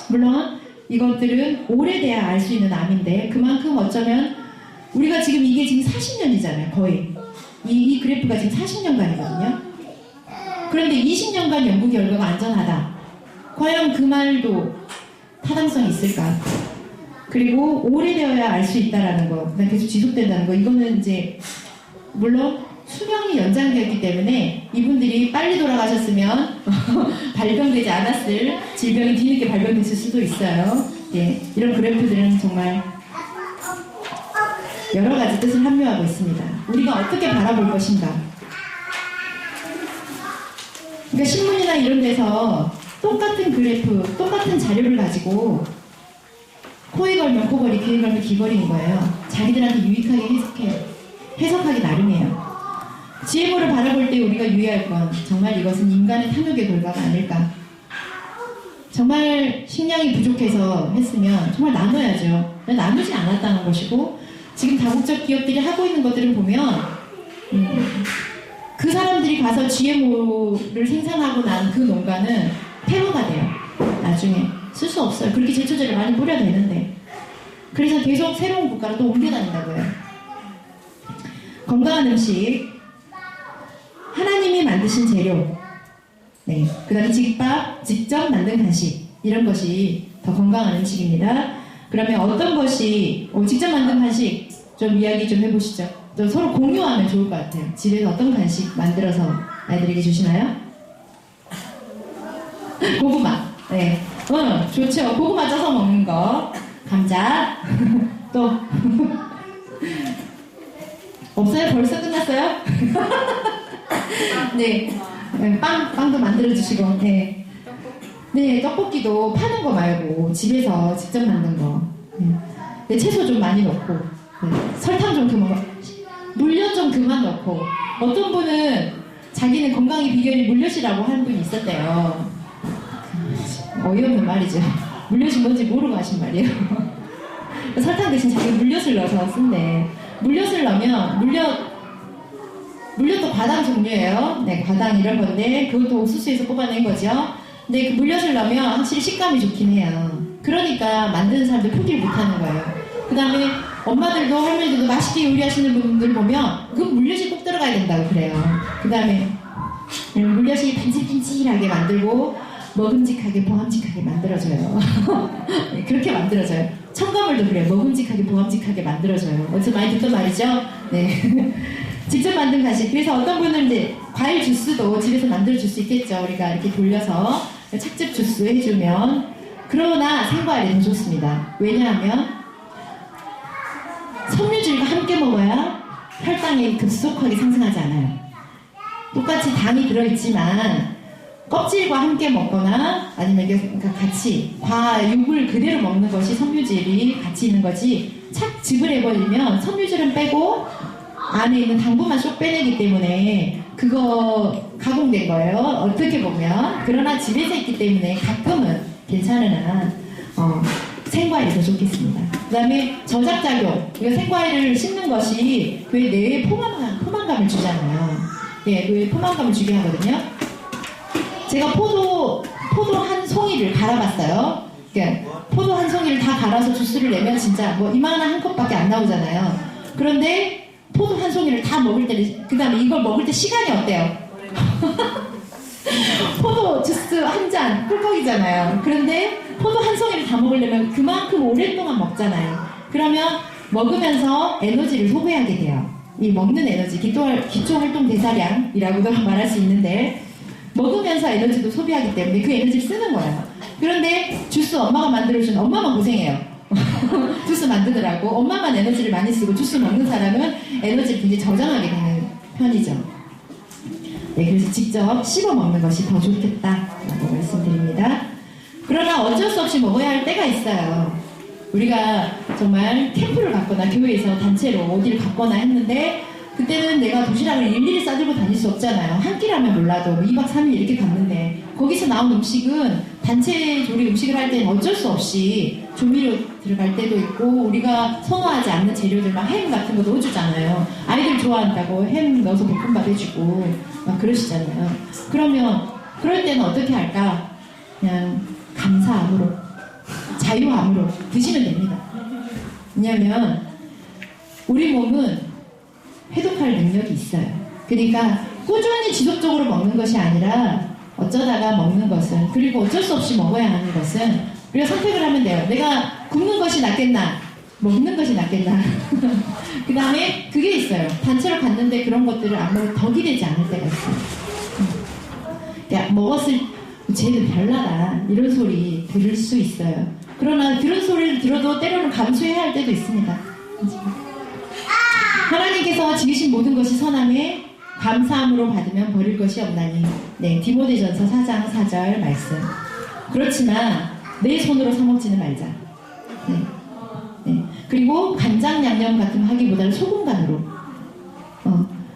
물론 이것들은 오래돼야 알 수 있는 암인데 그만큼 어쩌면 우리가 지금 이게 지금 40년이잖아요. 거의 이 그래프가 지금 40년간이거든요. 그런데 20년간 연구 결과가 안전하다. 과연 그 말도 타당성이 있을까? 그리고 오래되어야 알 수 있다라는 거, 그다음 계속 지속된다는 거, 이거는 이제 물론 수명이 연장되었기 때문에 이분들이 빨리 돌아가셨으면 발병되지 않았을 질병이 뒤늦게 발병됐을 수도 있어요. 예, 이런 그래프들은 정말 여러 가지 뜻을 함유하고 있습니다. 우리가 어떻게 바라볼 것인가? 그러니까 신문이나 이런 데서 똑같은 그래프, 똑같은 자료를 가지고 코에 걸면 코걸이, 귀에 걸면 귀걸이인 거예요. 자기들한테 유익하게 해석하기 나름이에요. GMO를 바라볼 때 우리가 유의할 건 정말 이것은 인간의 탐욕의 결과가 아닐까. 정말 식량이 부족해서 했으면 정말 나눠야죠. 나누지 않았다는 것이고, 지금 다국적 기업들이 하고 있는 것들을 보면 그 사람들이 가서 GMO를 생산하고 난 그 농가는 폐허가 돼요. 나중에 쓸 수 없어요. 그렇게 제초제를 많이 뿌려야 되는데. 그래서 계속 새로운 국가로 또 옮겨 다닌다고요. 건강한 음식, 하나님이 만드신 재료, 네, 그 다음에 직접 만든 간식, 이런 것이 더 건강한 음식입니다. 그러면 어떤 것이, 직접 만든 간식 좀 이야기 좀 해보시죠. 또 서로 공유하면 좋을 것 같아요. 집에서 어떤 간식 만들어서 아이들에게 주시나요? 고구마. 네. 좋죠. 고구마 쪄서 먹는 거. 감자. 또. 없어요? 벌써 끝났어요? 네. 빵도 만들어주시고. 네. 네, 떡볶이도 파는 거 말고 집에서 직접 만든 거. 네, 채소 좀 많이 넣고. 네. 설탕 좀 그만, 물엿 좀 그만 넣고. 어떤 분은 자기는 건강의 비결이 물엿이라고 하는 분이 있었대요. 어이없는 말이죠. 물엿이 뭔지 모르고 하신 말이에요. 설탕 대신 자기 물엿을 넣어서 쓴대. 물엿을 넣으면 물엿도 과당 종류예요. 네, 과당 이런 건데 그것도 옥수수에서 뽑아낸 거죠. 근데 그 물엿을 넣으면 확실히 식감이 좋긴 해요. 그러니까 만드는 사람들 포기를 못하는 거예요. 그 다음에 엄마들도 할머니들도 맛있게 요리하시는 분들 보면 그 물엿이 꼭 들어가야 된다고 그래요. 그 다음에 물엿이 반질반질하게 만들고 먹음직하게 보함직하게 만들어져요. 네, 그렇게 만들어져요. 첨가물도 그래요. 먹음직하게 보함직하게 만들어져요. 어디서 많이 듣던 말이죠. 네. 직접 만든 간식. 그래서 어떤 분은 이제 과일 주스도 집에서 만들어 줄 수 있겠죠. 우리가 이렇게 돌려서 착즙 주스 해주면. 그러나 생과일이 더 좋습니다. 왜냐하면 섬유질과 함께 먹어야 혈당이 급속하게 상승하지 않아요. 똑같이 당이 들어있지만 껍질과 함께 먹거나 아니면 그러니까 같이 과육을 그대로 먹는 것이 섬유질이 같이 있는 거지, 착즙을 해버리면 섬유질은 빼고 안에 있는 당분만 쏙 빼내기 때문에 그거 가공된 거예요. 어떻게 보면. 그러나 집에서 있기 때문에 가끔은 괜찮은 한 생과일이 더 좋겠습니다. 그 다음에 저작작용. 우리가 생과일을 씹는 것이 그 뇌에 포만감을 주잖아요. 네, 뇌에 포만감을 주게 하거든요. 제가 포도 한 송이를 갈아봤어요. 그러니까 포도 한 송이를 다 갈아서 주스를 내면 진짜 뭐 이만한 한 컵밖에 안 나오잖아요. 그런데 포도 한 송이를 다 먹을 때, 그 다음에 이걸 먹을 때 시간이 어때요? 포도 주스 한 잔 꿀꺽이잖아요. 그런데 포도 한 송이를 다 먹으려면 그만큼 오랫동안 먹잖아요. 그러면 먹으면서 에너지를 소비하게 돼요. 이 먹는 에너지, 기초활동 대사량이라고도 말할 수 있는데 먹으면서 에너지도 소비하기 때문에 그 에너지를 쓰는 거예요. 그런데 주스 엄마가 만들어준 엄마만 고생해요. 주스 만드느라고 엄마만 에너지를 많이 쓰고 주스 먹는 사람은 에너지를 굉장히 저장하게 되는 편이죠. 네, 그래서 직접 씹어 먹는 것이 더 좋겠다라고 말씀드립니다. 그러나 어쩔 수 없이 먹어야 할 때가 있어요. 우리가 정말 캠프를 갔거나 교회에서 단체로 어디를 갔거나 했는데 그때는 내가 도시락을 일일이 싸들고 다닐 수 없잖아요. 한 끼라면 몰라도 2박 3일 이렇게 갔는데 거기서 나온 음식은 단체 조리 음식을 할 때는 어쩔 수 없이 조미료 들어갈 때도 있고 우리가 선호하지 않는 재료들 막 햄 같은 거 넣어주잖아요. 아이들 좋아한다고 햄 넣어서 볶음밥 해주고 막 그러시잖아요. 그러면 그럴 때는 어떻게 할까? 그냥 감사함으로 자유함으로 드시면 됩니다. 왜냐면 우리 몸은 해독할 능력이 있어요. 그러니까 꾸준히 지속적으로 먹는 것이 아니라 어쩌다가 먹는 것은 그리고 어쩔 수 없이 먹어야 하는 것은 우리가 선택을 하면 돼요. 내가 굶는 것이 낫겠나 먹는 것이 낫겠나 그 다음에 그게 있어요. 단체로 갔는데 그런 것들을 안 먹으면 덕이 되지 않을 때가 있어요. 야, 먹었을 쟤는 별나다 이런 소리 들을 수 있어요. 그러나 그런 소리를 들어도 때로는 감수해야 할 때도 있습니다. 하나님께서 지으신 모든 것이 선함에 감사함으로 받으면 버릴 것이 없나니. 네, 디모데전서 4장 4절 말씀. 그렇지만 내 손으로 사먹지는 말자. 네. 네. 그리고 간장 양념 같은 거 하기보다는 소금 간으로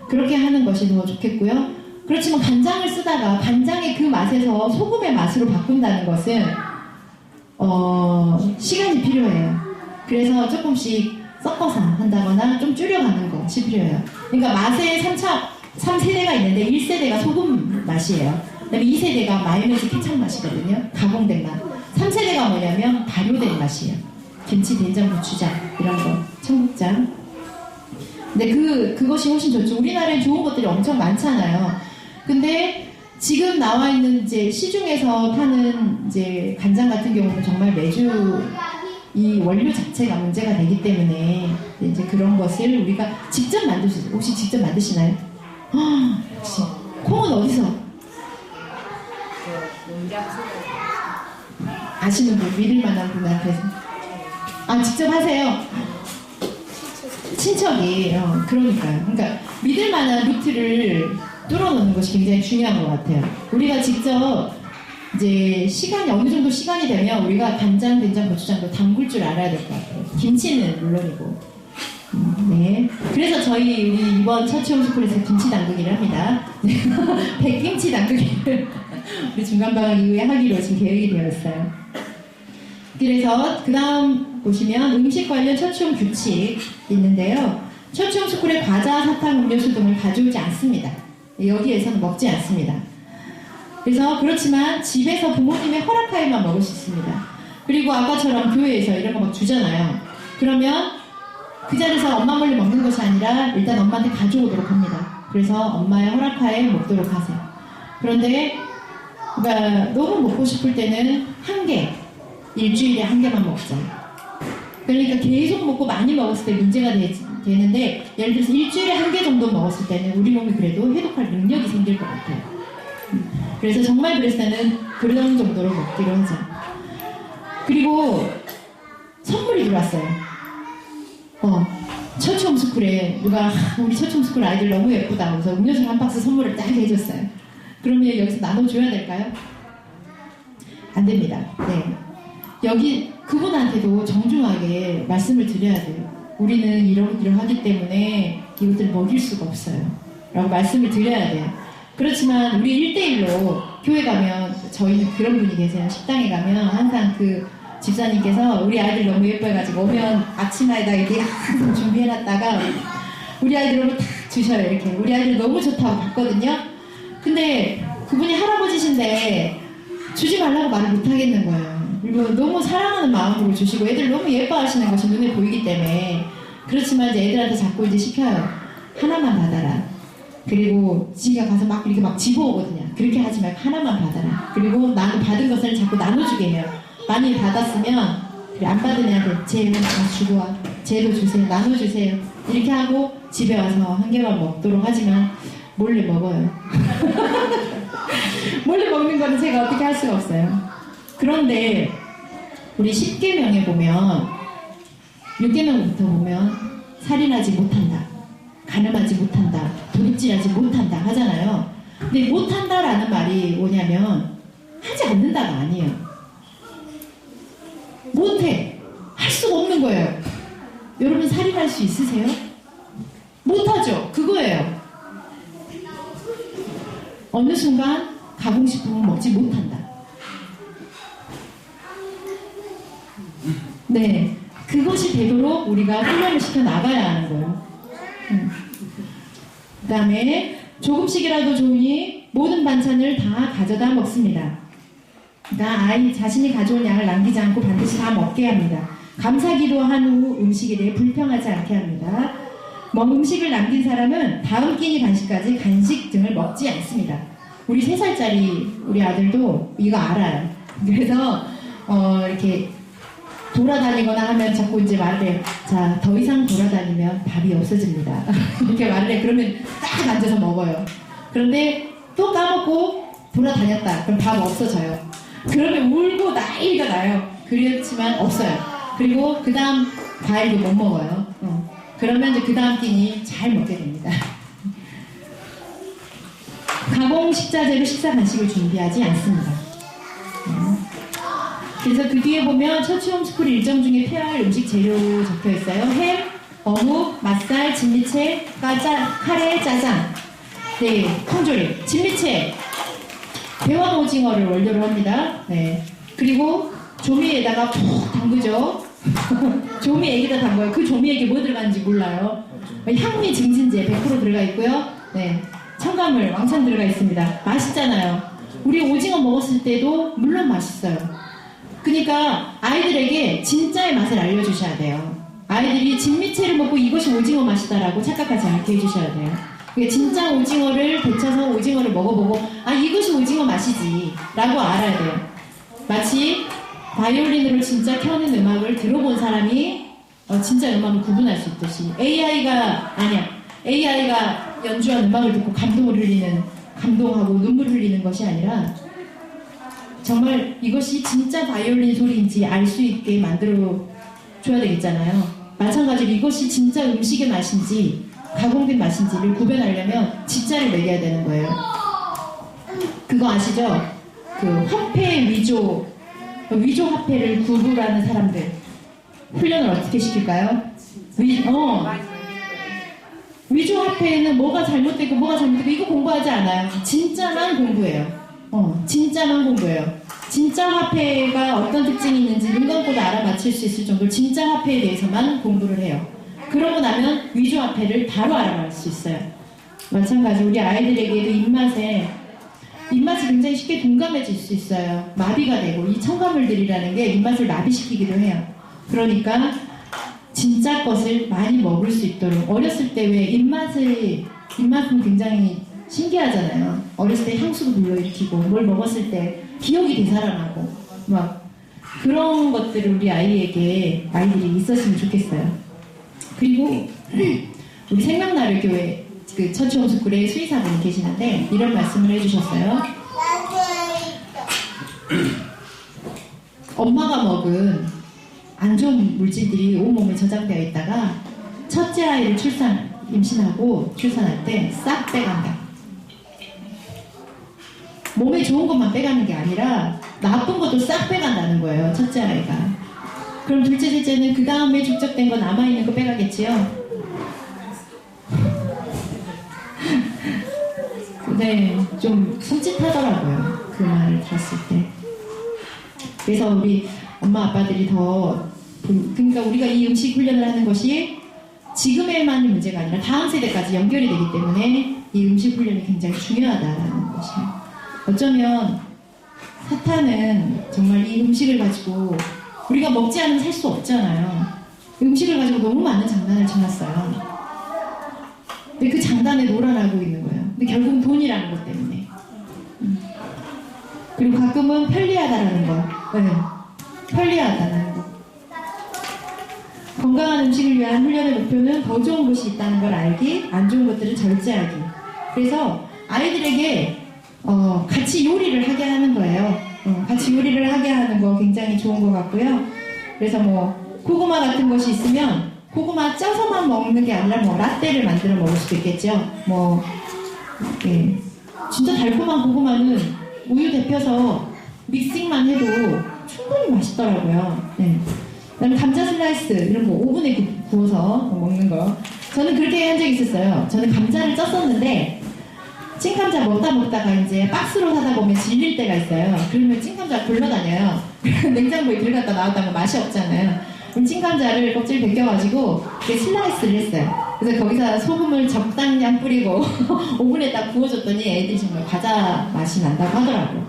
그렇게 하는 것이 더 좋겠고요. 그렇지만 간장을 쓰다가 간장의 그 맛에서 소금의 맛으로 바꾼다는 것은 시간이 필요해요. 그래서 조금씩 섞어서 한다거나 좀 줄여가는 것이 필요해요. 그러니까 맛에 3세대가 있는데 1세대가 소금 맛이에요. 그다음에 2세대가 마요네즈 케첩 맛이거든요. 가공된 맛. 3세대가 뭐냐면 발효된 맛이에요. 김치, 된장, 고추장 이런 거, 청국장. 근데 그것이 훨씬 좋죠. 우리나라에 좋은 것들이 엄청 많잖아요. 근데 지금 나와 있는 이제 시중에서 파는 이제 간장 같은 경우는 정말 매주 이 원료 자체가 문제가 되기 때문에 이제 그런 것을 우리가 직접 만들 수 있어요. 혹시 직접 만드시나요? 역시 콩은 어디서? 아시는 분, 믿을 만한 분한테서. 직접 하세요. 친척이 그러니까요. 그러니까 믿을 만한 루트를 뚫어놓는 것이 굉장히 중요한 것 같아요. 우리가 직접 이제 시간이 어느 정도 시간이 되면 우리가 간장, 된장, 고추장도 담글 줄 알아야 될 것 같아요. 김치는 물론이고. 네. 그래서 우리 이번 처치홈스쿨에서 김치 담그기를 합니다. 백김치 담그기를 우리 중간방학 이후에 하기로 지금 계획이 되어 있어요. 그래서 그 다음 보시면 음식 관련 처치홈 규칙 있는데요. 처치홈스쿨에 과자, 사탕, 음료수 등을 가져오지 않습니다. 여기에서는 먹지 않습니다. 그래서 그렇지만 집에서 부모님의 허락하에만 먹을 수 있습니다. 그리고 아까처럼 교회에서 이런 거 막 주잖아요. 그러면 그 자리에서 엄마 몰래 먹는 것이 아니라 일단 엄마한테 가져오도록 합니다. 그래서 엄마의 허락하에 먹도록 하세요. 그런데 그러니까 너무 먹고 싶을 때는 일주일에 한 개만 먹자. 그러니까 계속 먹고 많이 먹었을 때 문제가 되는데 예를 들어서 일주일에 한 개 정도 먹었을 때는 우리 몸이 그래도 해독할 능력이 생길 것 같아요. 그래서 정말 그랬을 때는 그런 정도로 먹기로 하죠. 그리고 선물이 들어왔어요. 처치홈스쿨에 누가 우리 처치홈스쿨 아이들 너무 예쁘다 그래서 음료수 한 박스 선물을 딱 해줬어요. 그러면 여기서 나눠줘야 될까요? 안 됩니다. 네. 여기 그분한테도 정중하게 말씀을 드려야 돼요. 우리는 이러하기 때문에 이것들을 먹일 수가 없어요. 라고 말씀을 드려야 돼요. 그렇지만 우리 1대1로 교회 가면 저희는 그런 분이 계세요. 식당에 가면 항상 그 집사님께서 우리 아이들 너무 예뻐해가지고 오면 아침마에다 이렇게 항상 준비해놨다가 우리 아이들 오면 탁 주셔요. 이렇게 우리 아이들 너무 좋다고 봤거든요. 근데 그분이 할아버지신데 주지 말라고 말을 못하겠는 거예요. 그리고 너무 사랑하는 마음으로 주시고 애들 너무 예뻐하시는 것이 눈에 보이기 때문에 그렇지만 이제 애들한테 자꾸 이제 시켜요. 하나만 받아라. 그리고 지가 가서 막 이렇게 막 집어오거든요. 그렇게 하지 말고 하나만 받아라. 그리고 나는 받은 것을 자꾸 나눠주게 해요. 많이 받았으면 그래, 안 받은 애한테 쟤는 다 주고 와. 쟤도 주세요. 나눠주세요. 이렇게 하고 집에 와서 한 개만 먹도록 하지만 몰래 먹어요. 몰래 먹는 거는 제가 어떻게 할 수가 없어요. 그런데 우리 10계명에 보면 6계명부터 보면 살인하지 못한다, 간음하지 못한다, 도둑질하지 못한다 하잖아요. 근데 못한다라는 말이 뭐냐면 하지 않는다가 아니에요. 못해. 할 수가 없는 거예요. 여러분 살인할 수 있으세요? 못하죠. 그거예요. 어느 순간 가공식품을 먹지 못한다. 네, 그것이 되도록 우리가 훈련을 시켜 나가야 하는 거예요. 그 다음에 조금씩이라도 좋으니 모든 반찬을 다 가져다 먹습니다. 그러니까 아이 자신이 가져온 양을 남기지 않고 반드시 다 먹게 합니다. 감사기도 한 후 음식에 대해 불평하지 않게 합니다. 음식을 남긴 사람은 다음 끼니 간식까지 간식 등을 먹지 않습니다. 우리 3살짜리 우리 아들도 이거 알아요. 그래서 이렇게 돌아다니거나 하면 자꾸 이제 말을 해요. 자, 더 이상 돌아다니면 밥이 없어집니다. 이렇게 말을 해. 그러면 딱 앉아서 먹어요. 그런데 또 까먹고 돌아다녔다. 그럼 밥 없어져요. 그러면 울고 난리가 나요. 그렇지만 없어요. 그리고 그 다음 과일도 못 먹어요. 그러면 이제 그 다음 끼니 잘 먹게 됩니다. 가공 식자재로 식사 간식을 준비하지 않습니다. 그래서 그 뒤에 보면 처치 홈스쿨 일정 중에 폐하할 음식 재료 적혀 있어요. 햄, 어묵, 맛살, 진미채, 카레, 짜장. 네, 통조림, 진미채, 대왕 오징어를 원료로 합니다. 네. 그리고 조미에다가 푹 담그죠. 조미액에다 담궈요. 그 조미액에 뭐 들어가는지 몰라요. 향미 증진제 100% 들어가 있고요. 네. 첨가물 왕창 들어가 있습니다. 맛있잖아요. 우리 오징어 먹었을 때도 물론 맛있어요. 그러니까 아이들에게 진짜의 맛을 알려주셔야 돼요. 아이들이 진미채를 먹고 이것이 오징어 맛이다라고 착각하지 않게 해주셔야 돼요. 그러니까 진짜 오징어를 데쳐서 오징어를 먹어보고 아 이것이 오징어 맛이지 라고 알아야 돼요. 마치 바이올린으로 진짜 켜는 음악을 들어본 사람이 진짜 음악을 구분할 수 있듯이 AI가 연주한 음악을 듣고 감동하고 눈물 흘리는 것이 아니라 정말 이것이 진짜 바이올린 소리인지 알 수 있게 만들어 줘야 되겠잖아요. 마찬가지로 이것이 진짜 음식의 맛인지 가공된 맛인지를 구별하려면 진짜를 매겨야 되는 거예요. 그거 아시죠? 그 화폐 위조 화폐를 구분하는 사람들 훈련을 어떻게 시킬까요? 위조 화폐에는 뭐가 잘못되고 이거 공부하지 않아요. 진짜만 공부해요. 진짜만 공부해요. 진짜 화폐가 어떤 특징이 있는지 눈 감고도 알아맞힐 수 있을 정도로 진짜 화폐에 대해서만 공부를 해요. 그러고 나면 위조 화폐를 바로 알아볼 수 있어요. 마찬가지로 우리 아이들에게도 입맛이 굉장히 쉽게 둔감해질 수 있어요. 마비가 되고 이 첨가물들이라는 게 입맛을 마비시키기도 해요. 그러니까 진짜 것을 많이 먹을 수 있도록 어렸을 때 왜 입맛은 굉장히 신기하잖아요. 어렸을 때 향수도 불러일으키고 뭘 먹었을 때 기억이 되살아나고 막 그런 것들을 우리 아이들이 있었으면 좋겠어요. 그리고 우리 생명나를 교회 그 처치 홈스쿨의 수의사분이 계시는데 이런 말씀을 해주셨어요. 엄마가 먹은 안 좋은 물질들이 온몸에 저장되어 있다가 첫째 아이를 임신하고 출산할 때 싹 빼간다. 몸에 좋은 것만 빼가는 게 아니라 나쁜 것도 싹 빼간다는 거예요. 첫째 아이가. 그럼 둘째, 셋째는 그 다음에 축적된 거 남아있는 거 빼가겠지요? 네, 좀 섬찟하더라고요. 그 말을 들었을 때. 그래서 우리 엄마 아빠들이 그러니까 우리가 이 음식 훈련을 하는 것이 지금에만 문제가 아니라 다음 세대까지 연결이 되기 때문에 이 음식 훈련이 굉장히 중요하다는 것이에요. 어쩌면 사탄은 정말 이 음식을 가지고 우리가 먹지 않으면 살 수 없잖아요. 음식을 가지고 너무 많은 장난을 쳐놨어요. 근데 그 장단에 놀아나고 있는 거예요. 근데 결국은 돈이라는 것 때문에. 그리고 가끔은 편리하다라는 거. 네. 편리하다라는 거. 건강한 음식을 위한 훈련의 목표는 더 좋은 곳이 있다는 걸 알기, 안 좋은 것들은 절제하기. 그래서 아이들에게 같이 요리를 하게 하는 거예요. 같이 요리를 하게 하는 거 굉장히 좋은 것 같고요. 그래서 뭐 고구마 같은 것이 있으면 고구마 쪄서만 먹는 게 아니라 뭐 라떼를 만들어 먹을 수도 있겠죠. 뭐 예. 진짜 달콤한 고구마는 우유 데펴서 믹싱만 해도 충분히 맛있더라고요. 네. 그다음에 감자 슬라이스 이런 거 오븐에 구워서 먹는 거. 저는 그렇게 한 적이 있었어요. 저는 감자를 쪘었는데 찐감자 먹다가 이제 박스로 사다 보면 질릴 때가 있어요. 그러면 찐감자 굴러다녀요. 냉장고에 들어갔다 나왔다가 맛이 없잖아요. 그럼 찐감자를 껍질 벗겨가지고 슬라이스를 했어요. 그래서 거기서 소금을 적당량 뿌리고 오븐에다 구워줬더니 애들이 정말 과자 맛이 난다고 하더라고요.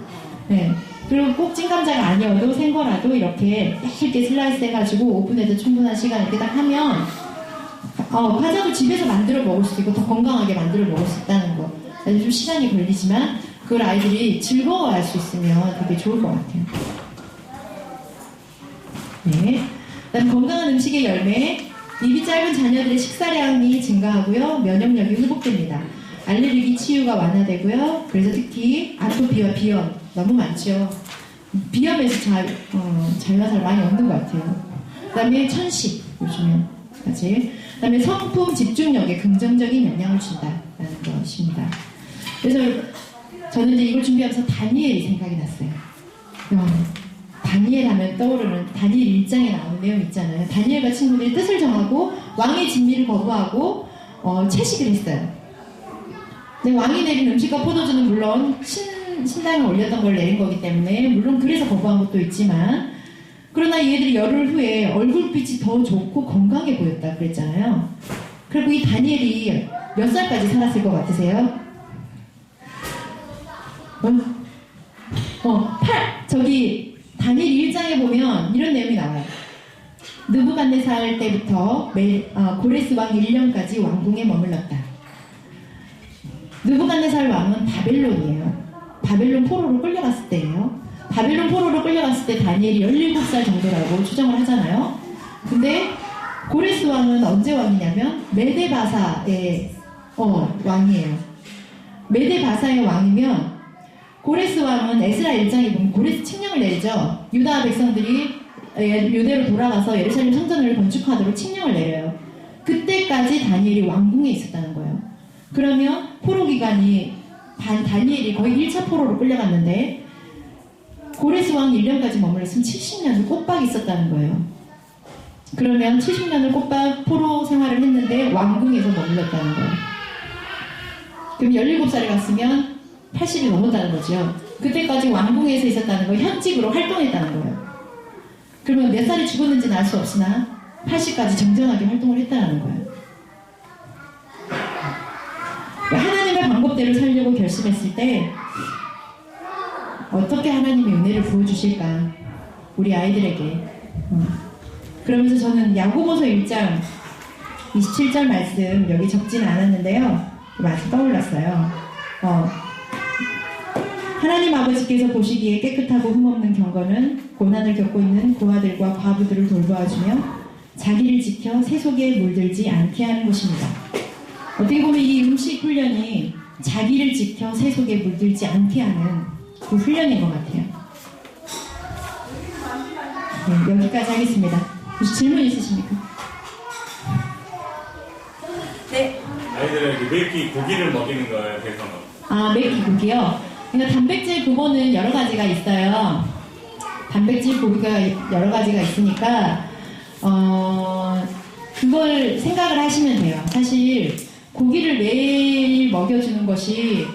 네. 그리고 꼭 찐감자가 아니어도 생거라도 이렇게 얇게 슬라이스 해가지고 오븐에도 충분한 시간 이렇게 딱 하면 과자도 집에서 만들어 먹을 수도 있고 더 건강하게 만들어 먹을 수 있다는 거. 좀 시간이 걸리지만 그걸 아이들이 즐거워할 수 있으면 되게 좋을 것 같아요. 네. 그다음 건강한 음식의 열매. 입이 짧은 자녀들의 식사량이 증가하고요. 면역력이 회복됩니다. 알레르기 치유가 완화되고요. 그래서 특히 아토피와 비염 너무 많죠. 비염에서 자유화살 많이 얻는 것 같아요. 그 다음에 천식 요즘에까지. 그 다음에 성품 집중력에 긍정적인 영향을 준다라는 것입니다. 그래서 저는 이제 이걸 준비하면서 다니엘이 생각이 났어요. 다니엘 하면 떠오르는 다니엘 1장에 나오는 내용 있잖아요. 다니엘과 친구들이 뜻을 정하고 왕의 진미를 거부하고 채식을 했어요. 근데 왕이 내린 음식과 포도주는 물론 신당에 올렸던 걸 내린 거기 때문에 물론 그래서 거부한 것도 있지만 그러나 얘들이 열흘 후에 얼굴빛이 더 좋고 건강해 보였다 그랬잖아요. 그리고 이 다니엘이 몇 살까지 살았을 것 같으세요? 저기 다니엘 1장에 보면 이런 내용이 나와요. 느부갓네살 때부터 고레스 왕 1년까지 왕궁에 머물렀다. 느부갓네살 왕은 바벨론이에요. 바벨론 포로로 끌려갔을 때예요. 바벨론 포로로 끌려갔을 때 다니엘이 17살 정도라고 추정을 하잖아요. 근데 고레스 왕은 언제 왕이냐면 메데바사의 왕이에요. 메데바사의 왕이면 고레스 왕은 에스라 1장에 보면 고레스 칙령을 내리죠. 유다 백성들이 유대로 돌아가서 예루살렘 성전을 건축하도록 칙령을 내려요. 그때까지 다니엘이 왕궁에 있었다는 거예요. 그러면 포로 기간이 다니엘이 거의 1차 포로로 끌려갔는데 고레스 왕 1년까지 머물렀으면 70년을 꼬박 있었다는 거예요. 그러면 70년을 꼬박 포로 생활을 했는데 왕궁에서 머물렀다는 거예요. 그럼 17살에 갔으면 80이 넘었다는 거죠. 그때까지 왕궁에서 있었다는 거, 현직으로 활동했다는 거예요. 그러면 몇 살에 죽었는지는 알 수 없으나 80까지 정정하게 활동을 했다는 거예요. 하나님의 방법대로 살려고 결심했을 때 어떻게 하나님의 은혜를 부어주실까 우리 아이들에게. 그러면서 저는 야고보서 1장 27절 말씀 여기 적지는 않았는데요, 많이 떠올랐어요. 하나님 아버지께서 보시기에 깨끗하고 흠없는 경건은 고난을 겪고 있는 고아들과 과부들을 돌보아주며 자기를 지켜 세속에 물들지 않게 하는 것입니다. 어떻게 보면 이 음식 훈련이 자기를 지켜 세속에 물들지 않게 하는 그 훈련인 것 같아요. 네, 여기까지 하겠습니다. 혹시 질문 있으십니까? 네. 아이들에게 매끼 고기를 먹이는 거예요, 그래서. 매끼 고기요? 그러니까 단백질 부분은 여러 가지가 있어요. 단백질 고기가 여러 가지가 있으니까 그걸 생각을 하시면 돼요. 사실 고기를 매일 먹여주는 것이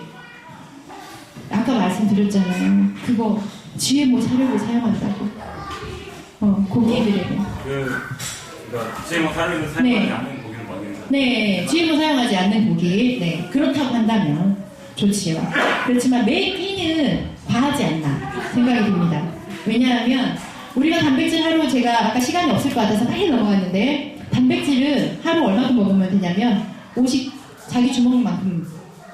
아까 말씀드렸잖아요. 그거 GMO 사료를 사용한다고. 고기들에게. 그러니까 GMO 사료를 사용하지 않는 고기를 먹이는 거예요? 네, GMO 사용하지 않는 고기. 네, 그렇다고 한다면 좋지요. 그렇지만 매끼는 과하지 않나 생각이 듭니다. 왜냐하면 우리가 단백질 하루, 제가 아까 시간이 없을 것 같아서 빨리 넘어갔는데 단백질은 하루 얼마큼 먹으면 되냐면 자기 주먹만큼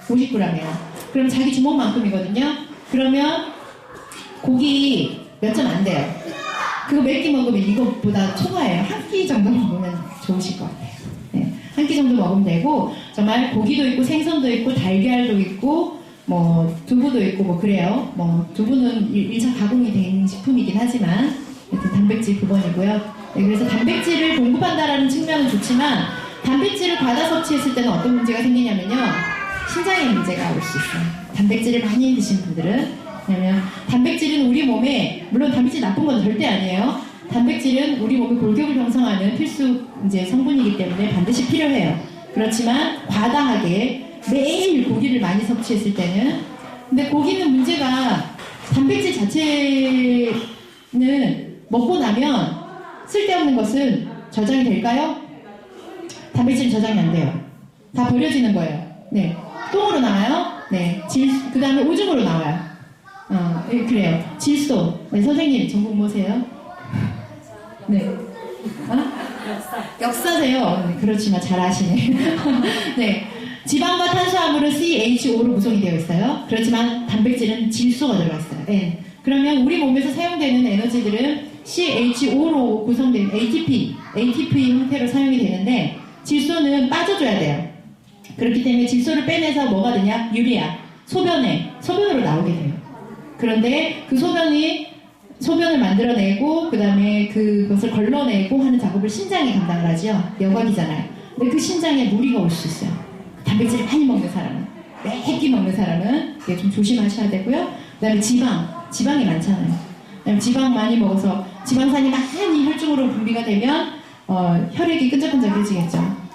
50g이에요. 그럼 자기 주먹만큼이거든요. 그러면 고기 몇 점 안 돼요. 그거 몇 끼 먹으면 이것보다 초과해요. 한 끼 정도 먹으면 좋으실 것 같아요. 네, 한 끼 정도 먹으면 되고 정말 고기도 있고 생선도 있고 달걀도 있고 뭐 두부도 있고 뭐 그래요. 뭐 두부는 1차 가공이 된 식품이긴 하지만 단백질 9번이고요. 네, 그래서 단백질을 공급한다라는 측면은 좋지만 단백질을 과다 섭취했을 때는 어떤 문제가 생기냐면요. 신장에 문제가 올 수 있어요. 단백질을 많이 드신 분들은. 왜냐면 단백질은 우리 몸에, 물론 단백질 나쁜 건 절대 아니에요. 단백질은 우리 몸의 골격을 형성하는 필수 이제 성분이기 때문에 반드시 필요해요. 그렇지만 과다하게 매일 고기를 많이 섭취했을 때는, 근데 고기는 문제가 단백질 자체는 먹고 나면 쓸데없는 것은 저장이 될까요? 단백질은 저장이 안 돼요. 다 버려지는 거예요. 네. 똥으로 나와요. 네. 그 다음에 오줌으로 나와요. 예, 그래요. 질소. 네, 선생님, 전공 뭐세요? 네. 역사세요. 네, 그렇지만 잘 아시네. 네. 지방과 탄수화물은 CHO로 구성이 되어 있어요. 그렇지만 단백질은 질소가 들어가 있어요. 네. 그러면 우리 몸에서 사용되는 에너지들은 CHO로 구성된 ATP 형태로 사용이 되는데 소는 빠져줘야 돼요. 그렇기 때문에 질소를 빼내서 뭐가 되냐? 유리아. 소변으로 나오게 돼요. 그런데 그 소변을 만들어내고 그 다음에 그것을 걸러내고 하는 작업을 신장이 감당을 하죠. 여각이잖아요. 근데 그 신장에 무리가 올 수 있어요. 단백질을 많이 먹는 사람은, 매끼 먹는 사람은 이게 좀 조심하셔야 되고요. 그 다음에 지방이 많잖아요. 그다음에 지방 많이 먹어서 지방산이 많이 혈중으로 분비가 되면 혈액이 끈적끈적해지겠죠.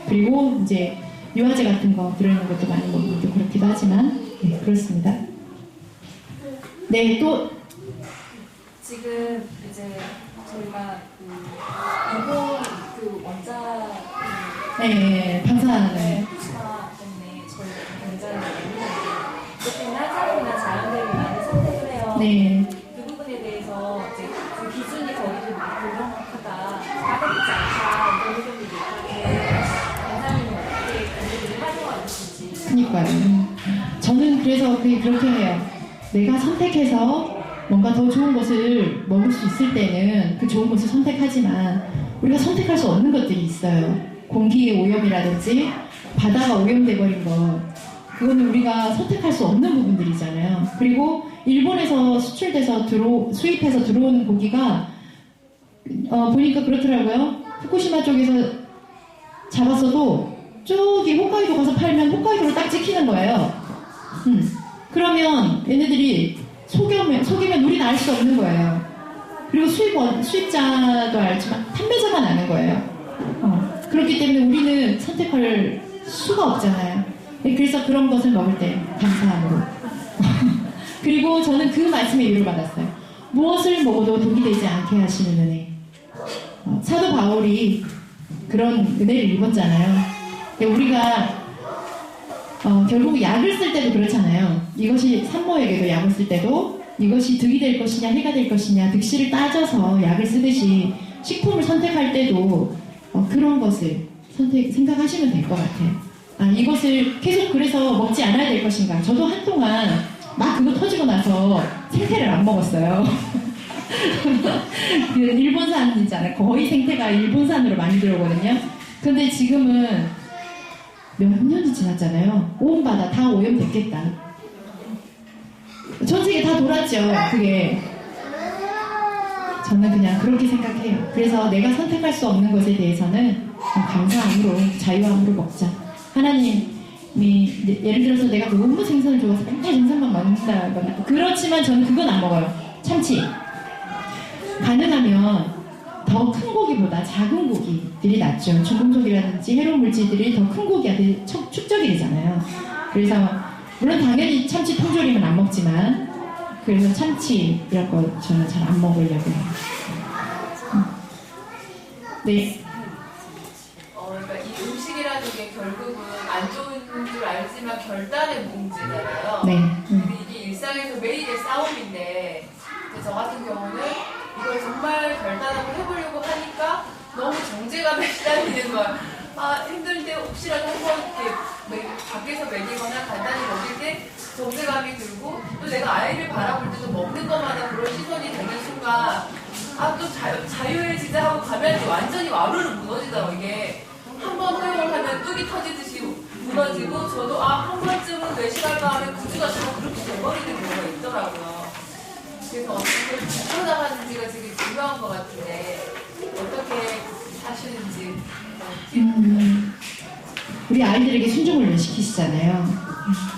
그리고 이제 유화제 같은 거 들어있는 것도 많이 먹고 그렇기도 하지만 네, 그렇습니다. 네, 또 지금 이제 저희가 일본 원자 방사능 후쿠시마 때문에 저희가 굉장히 예민한데 그것 때문에 한사람이나 자연재해를 많이 선택을 해요. 네. 그 부분에 대해서 이제 그 기준이 거의 좀 불명확하다, 가볍지 않다 이런 의견들이 있는데 원장님은 어떻게 그들을 활용하고 있는지. 그러니까요. 저는 그래서 그렇게 해요. 내가 선택해서 뭔가 더 좋은 것을 먹을 수 있을 때는 그 좋은 것을 선택하지만 우리가 선택할 수 없는 것들이 있어요. 공기의 오염이라든지 바다가 오염돼 버린 것, 그거는 우리가 선택할 수 없는 부분들이잖아요. 그리고 일본에서 수입해서 들어오는 고기가 보니까 그렇더라고요. 후쿠시마 쪽에서 잡았어도 저기 홋카이도 가서 팔면 홋카이도로 딱 찍히는 거예요. 그러면 얘네들이 속이면 우리는 알 수 없는 거예요. 그리고 수입자도 알지만 판매자만 아는 거예요. 그렇기 때문에 우리는 선택할 수가 없잖아요. 그래서 그런 것을 먹을 때 감사함으로. 그리고 저는 그 말씀에 위로를 받았어요. 무엇을 먹어도 독이 되지 않게 하시는 은혜. 사도 바울이 그런 은혜를 입었잖아요. 우리가 결국 약을 쓸 때도 그렇잖아요. 이것이 산모에게도 약을 쓸 때도 이것이 득이 될 것이냐 해가 될 것이냐 득실을 따져서 약을 쓰듯이 식품을 선택할 때도 그런 것을 생각하시면 될 것 같아요. 이것을 계속 그래서 먹지 않아야 될 것인가. 저도 한동안 막 그거 터지고 나서 생태를 안 먹었어요. 일본산이잖아요. 거의 생태가 일본산으로 많이 들어오거든요. 근데 지금은 몇 년이 지났잖아요. 온 바다 다 오염됐겠다. 전 세계 다 돌았죠. 그게. 저는 그냥 그렇게 생각해요. 그래서 내가 선택할 수 없는 것에 대해서는 감사함으로, 자유함으로 먹자. 하나님이 예를 들어서 내가 너무 생선을 좋아해서 맨날 생선만 먹는다거나, 그렇지만 저는 그건 안 먹어요. 참치. 가능하면 더 큰 고기보다 작은 고기들이 낫죠. 중금속이라든지 해로운 물질들이 더 큰 고기한테 축적이 되잖아요. 그래서 물론 당연히 참치 통조림은 안 먹지만 그래서 참치 이런 거 저는 잘 안 먹으려고 해요. 네. 그러니까 이 음식이라는 게 결국은 안 좋은 줄 알지만 결단의 문제잖아요. 네. 근데 이게 일상에서 매일의 싸움인데 저 같은 경우는 이걸 정말 결단하고 해보려고 하니까 너무 정제감에 시달리는 거야. 힘들 때 혹시라도 한번 이렇게 밖에서 먹이거나 간단히 먹일 때 정체감이 들고 또 내가 아이를 바라볼 때도 먹는 것마다 그런 시선이 되는 순간 또 자유해지자 하고 가면 완전히 와르르 무너지더라고. 이게 한 번 허용을 하면 뚝이 터지듯이 무너지고 저도 한 번쯤은 외식할까 하면 구주가 다 그렇게 돼버리는 경우가 있더라고요. 그래서 어떻게 풀어나가는지가 되게 중요한 것 같은데 어떻게 하시는지 우리 아이들에게 순종을 시키시잖아요.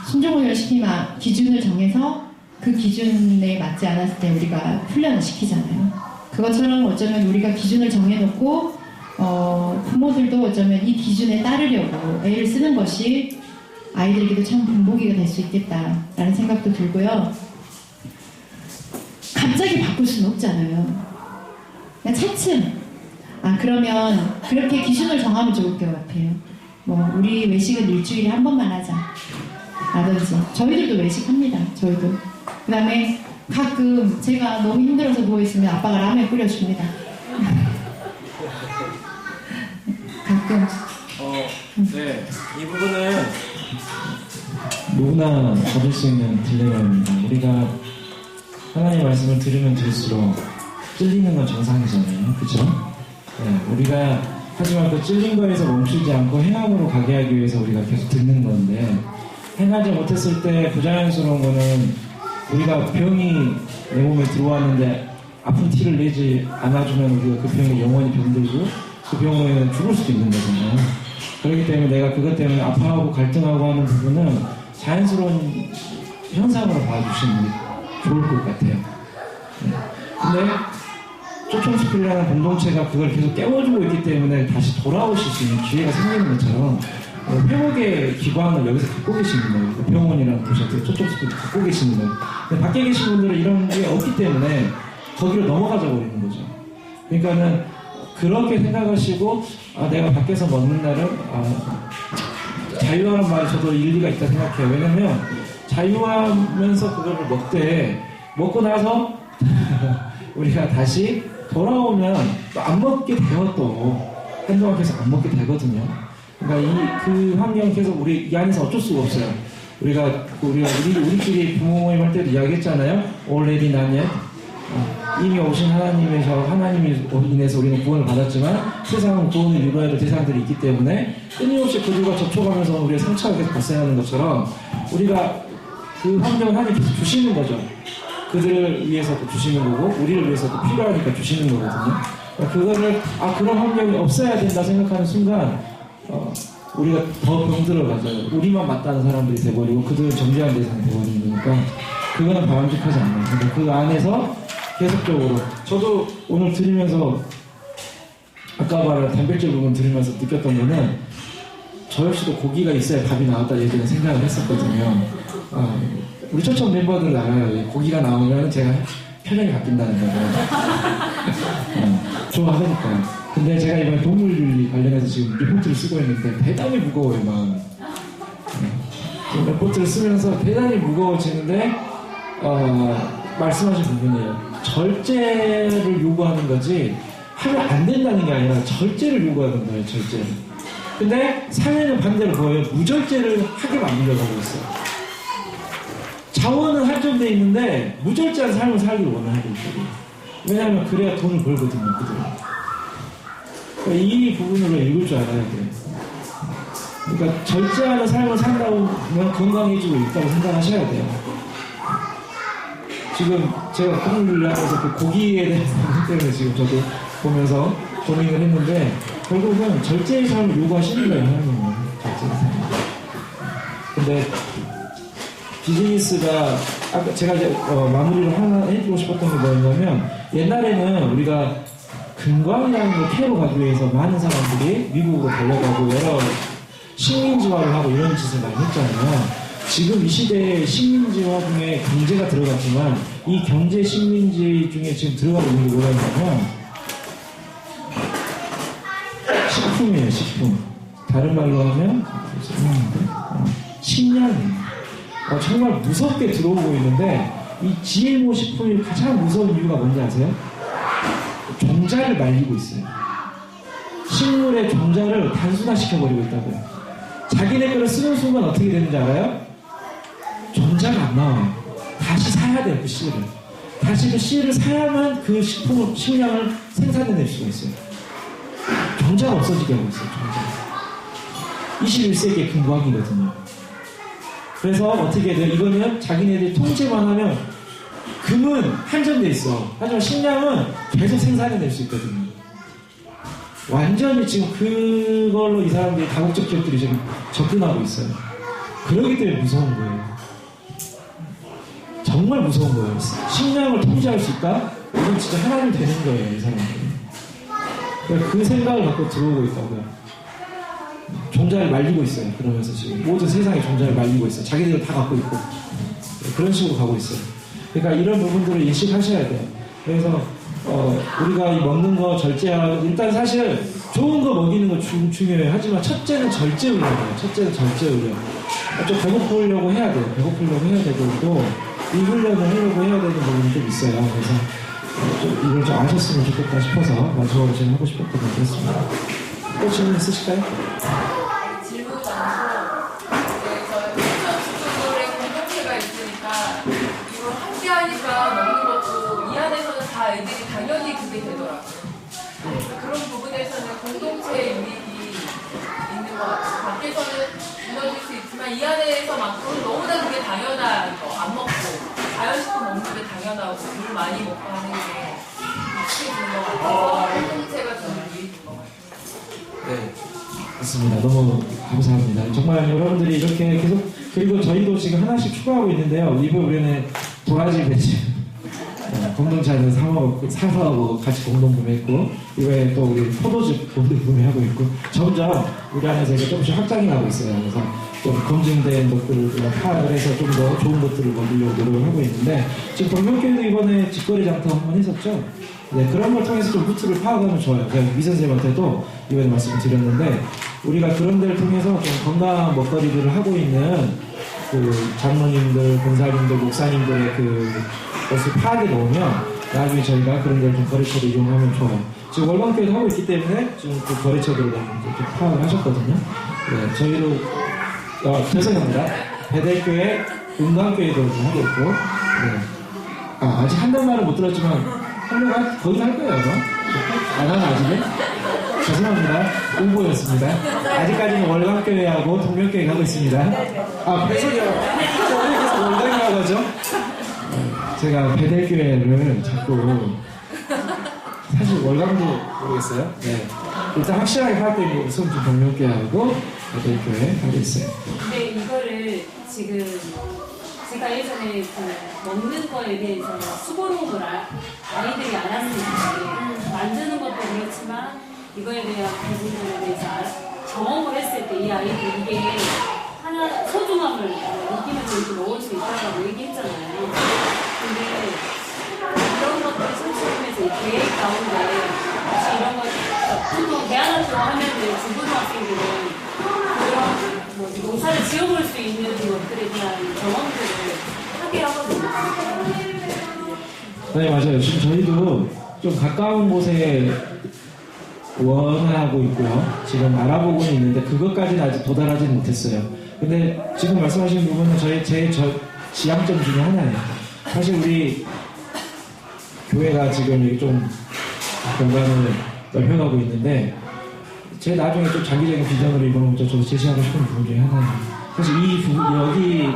순종을 시키면 기준을 정해서 그 기준에 맞지 않았을 때 우리가 훈련을 시키잖아요. 그것처럼 어쩌면 우리가 기준을 정해놓고 부모들도 어쩌면 이 기준에 따르려고 애를 쓰는 것이 아이들에게도 참 본보기가 될 수 있겠다라는 생각도 들고요. 갑자기 바꿀 수는 없잖아요. 그냥 차츰 그러면 그렇게 기준을 정하면 좋을 것 같아요. 우리 외식은 일주일에 한 번만 하자 라든지. 저희들도 외식합니다. 저희도. 그 다음에 가끔 제가 너무 힘들어서 누워있으면 아빠가 라면 끓여줍니다. 가끔. 네. 이 부분은 누구나 가질 수 있는 딜레마입니다. 우리가 하나님의 말씀을 들으면 들을수록 찔리는 건 정상이잖아요. 그죠? 네. 우리가 하지만 그 찔린 거에서 멈추지 않고 행함으로 가게 하기 위해서 우리가 계속 듣는 건데, 행하지 못했을 때 부자연스러운 거는 우리가 병이 내 몸에 들어왔는데 아픈 티를 내지 않아주면 우리가 그 병에 영원히 병들고 그 병으로 인해 죽을 수도 있는 거잖아요. 그렇기 때문에 내가 그것 때문에 아파하고 갈등하고 하는 부분은 자연스러운 현상으로 봐주시는 게 좋을 것 같아요. 네. 근데 초청스쿨이라는 공동체가 그걸 계속 깨워주고 있기 때문에 다시 돌아오실 수 있는 기회가 생기는 것처럼 회복의 기관을 여기서 갖고 계시는 거예요. 병원이라는 곳에서 초청스쿨 갖고 계시는 거예요. 근데 밖에 계신 분들은 이런 게 없기 때문에 거기로 넘어가자 버리는 거죠. 그러니까는 그렇게 생각하시고 내가 밖에서 먹는 날은 자유하는 말이 저도 일리가 있다 생각해요. 왜냐면 자유하면서 그거를 먹고 나서 우리가 다시 돌아오면 또 안 먹게 돼요. 또 한동안 계속 안 먹게 되거든요. 그러니까 그 환경 계속 우리 이 안에서 어쩔 수가 없어요. 우리끼리 부모 모임 할 때도 이야기했잖아요. Already not yet. 이미 오신 하나님이 인해서 우리는 구원을 받았지만 세상은 구원을 이루어야 될 대상들이 있기 때문에 끊임없이 그들과 접촉하면서 우리의 상처가 계속 발생하는 것처럼 우리가 그 환경을 하나님께서 주시는 거죠. 그들을 위해서도 주시는 거고 우리를 위해서도 필요하니까 주시는 거거든요. 그거를 그런 환경이 없어야 된다 생각하는 순간 우리가 더 병들어가죠. 우리만 맞다는 사람들이 돼버리고 그들은 정죄한 대상이 돼버리는 거니까 그거는 바람직하지 않아요. 근데 그 안에서 계속적으로 저도 오늘 들으면서 아까 말한 단백질 부분 들으면서 느꼈던 거는 저 역시도 고기가 있어야 밥이 나왔다 예전에 생각을 했었거든요. 우리 초청 멤버들 알아요. 고기가 나오면 제가 표정이 바뀐다는 거죠. 좋아하니까. 근데 제가 이번에 동물윤리 관련해서 지금 리포트를 쓰고 있는데 대단히 무거워요, 마음이. 리포트를 쓰면서 대단히 무거워지는데 말씀하신 부분이에요. 절제를 요구하는 거지 하면 안 된다는 게 아니라 절제를 요구하는 거예요. 절제를. 근데 사회는 반대로 보여요. 무절제를 하게 만들려고 있어요. 자원은 할점돼 있는데 무절제한 삶을 살기를 원하는 거예요. 왜냐하면 그래야 돈을 벌거든요. 그들은. 그러니까 이 부분으로 읽을 줄 알아야 돼요. 그러니까 절제하는 삶을 산다고 건강해지고 있다고 생각하셔야 돼요. 지금 제가 동물을 하면서 그 고기에 대한 부분 때문에 지금 저도 보면서 고민을 했는데 결국은 절제의 삶을 요구하시는 거예요. 하나님은. 절제의 삶. 근데 비즈니스가 아까 제가 이제 마무리를 하나 해주고 싶었던 게 뭐였냐면 옛날에는 우리가 금광이라는 걸 캐러 가기 위해서 많은 사람들이 미국으로 달려가고 여러 식민지화를 하고 이런 짓을 많이 했잖아요. 지금 이 시대에 식민지화 중에 경제가 들어갔지만 이 경제 식민지 중에 지금 들어가고 있는 게 뭐가 있냐면 식품이에요. 식품. 다른 말로 하면 식량이에요. 정말 무섭게 들어오고 있는데 이 GMO 식품이 가장 무서운 이유가 뭔지 아세요? 종자를 말리고 있어요. 식물의 종자를 단순화시켜버리고 있다고요. 자기네 거를 쓰는 순간 어떻게 되는지 알아요? 종자가 안 나와요. 다시 사야 돼요, 그 씨를. 다시 그 씨를 사야만 그 식량을 생산해낼 수가 있어요. 종자가 없어지게 하고 있어요, 종자가. 21세기의 금광이거든요. 그래서 어떻게 돼요? 이거는 자기네들이 통제만 하면 금은 한정돼 있어. 하지만 식량은 계속 생산해낼 수 있거든요. 완전히 지금 그걸로 이 사람들이 다국적 기업들이 지금 접근하고 있어요. 그러기 때문에 무서운 거예요. 정말 무서운 거예요. 식량을 통제할 수 있다? 이건 진짜 하나님 되는 거예요, 이 사람들이. 그러니까 그 생각을 갖고 들어오고 있다고요. 종자를 말리고 있어요. 그러면서 지금 모든 세상의 종자를 말리고 있어요. 자기들 다 갖고 있고 그런 식으로 가고 있어요. 그러니까 이런 부분들을 인식하셔야 돼요. 그래서 우리가 이 먹는 거 절제하고 일단 사실 좋은 거 먹이는 거 중요해요. 하지만 첫째는 절제의료예요. 첫째는 절제의료. 좀 배고프려고 해야 돼요. 배고프려고 해야 되고 또 이 훈련을 하려고 해야 되는 부분이 좀 있어요. 그래서 좀 이걸 좀 아셨으면 좋겠다 싶어서 마지막으로 제가 하고 싶었던 거 그랬습니다. 또 질문 있으실까요? 질문 많고 저희 친구들의 공동체가 있으니까 이걸 함께 하니까 먹는 것도 이 안에서는 다 애들이 당연히 그게 되더라고요. 그런 부분에서는 공동체의 유익이 있는 것 같아요. 밖에서는 무너질 수 있지만 이 안에서만큼 너무나 그게 당연한 거 안 먹고 자연식품 먹는 게 당연하고 물 많이 먹고 하는 게 익숙해지는 것 같아서 공동체가 저는 유익인 것 같아요. 네, 맞습니다. 너무 감사합니다. 정말 여러분들이 이렇게 계속 그리고 저희도 지금 하나씩 추가하고 있는데요. 이번 우리는 도라지 배치 공동체에서 사서 같이 공동 구매했고 이번에 또 우리 포도즙 공동 구매하고 있고 점점 우리 안에서 이제 조금씩 확장이 나고 있어요. 그래서 좀 검증된 것들을 파악을 해서 좀 더 좋은 것들을 먹이려고 노력을 하고 있는데 지금 동명교회도 이번에 직거래 장터 한번 했었죠. 네, 그런 걸 통해서 좀 루트를 파악하면 좋아요. 제가 미 선생님한테도 이번에 말씀을 드렸는데 우리가 그런 데를 통해서 좀 건강한 먹거리들을 하고 있는 그 장로님들, 권사님들, 목사님들의 그 것을 파악해 놓으면 나중에 저희가 그런 데를 좀 거래처를 이용하면 좋아요. 지금 월광교회도 하고 있기 때문에 지금 그 거래처들을 좀 파악을 하셨거든요. 네, 저희도 죄송합니다. 배대교회, 은광교회도 하고 있고 네. 아직 한단 말은 못 들었지만 하려고 거의 할 거예요. 안 하나 아직은? 죄송합니다. 홍보였습니다. 아직까지는 월광교회하고 동명교회 가고 있습니다. 배소리요. 왜 계속 월광이라고 하죠? 제가 베델교회를 자꾸 사실 월광도 모르겠어요. 네. 일단 확실하게 파악된 곳은 좀 동명교회하고 베델교회 하고 있어요. 근데 이거를 지금 제가 예전에 그 먹는 거에 대해서 수고로움을 아이들이 알았는지 만드는 것도 그렇지만 이거에 대한 부분에 대해서 경험을 했을 때 이 아이들이 이게 하나 소중함을 느끼면서 이렇게 먹을 수 있다고 얘기했잖아요. 근데 이런 것들을 설치하면서 이 계획 가운데 혹시 이런 걸 보통 대안학교 하면 중고등학생들은 그런 뭐 농사를 지어볼 수 있는 것들에 대한 경험들을 하게 하거든요. 네, 맞아요. 지금 저희도 좀 가까운 곳에 원하고 있고요. 지금 알아보고는 있는데 그것까지는 아직 도달하지는 못했어요. 근데 지금 말씀하신 부분은 제 지향점 중에 하나예요. 사실 우리 교회가 지금 여기 좀 공간을 넓혀가고 있는데 제 나중에 좀 장기적인 비전으로 이번 저도 제시하고 싶은 부분 중에 하나예요. 사실 여기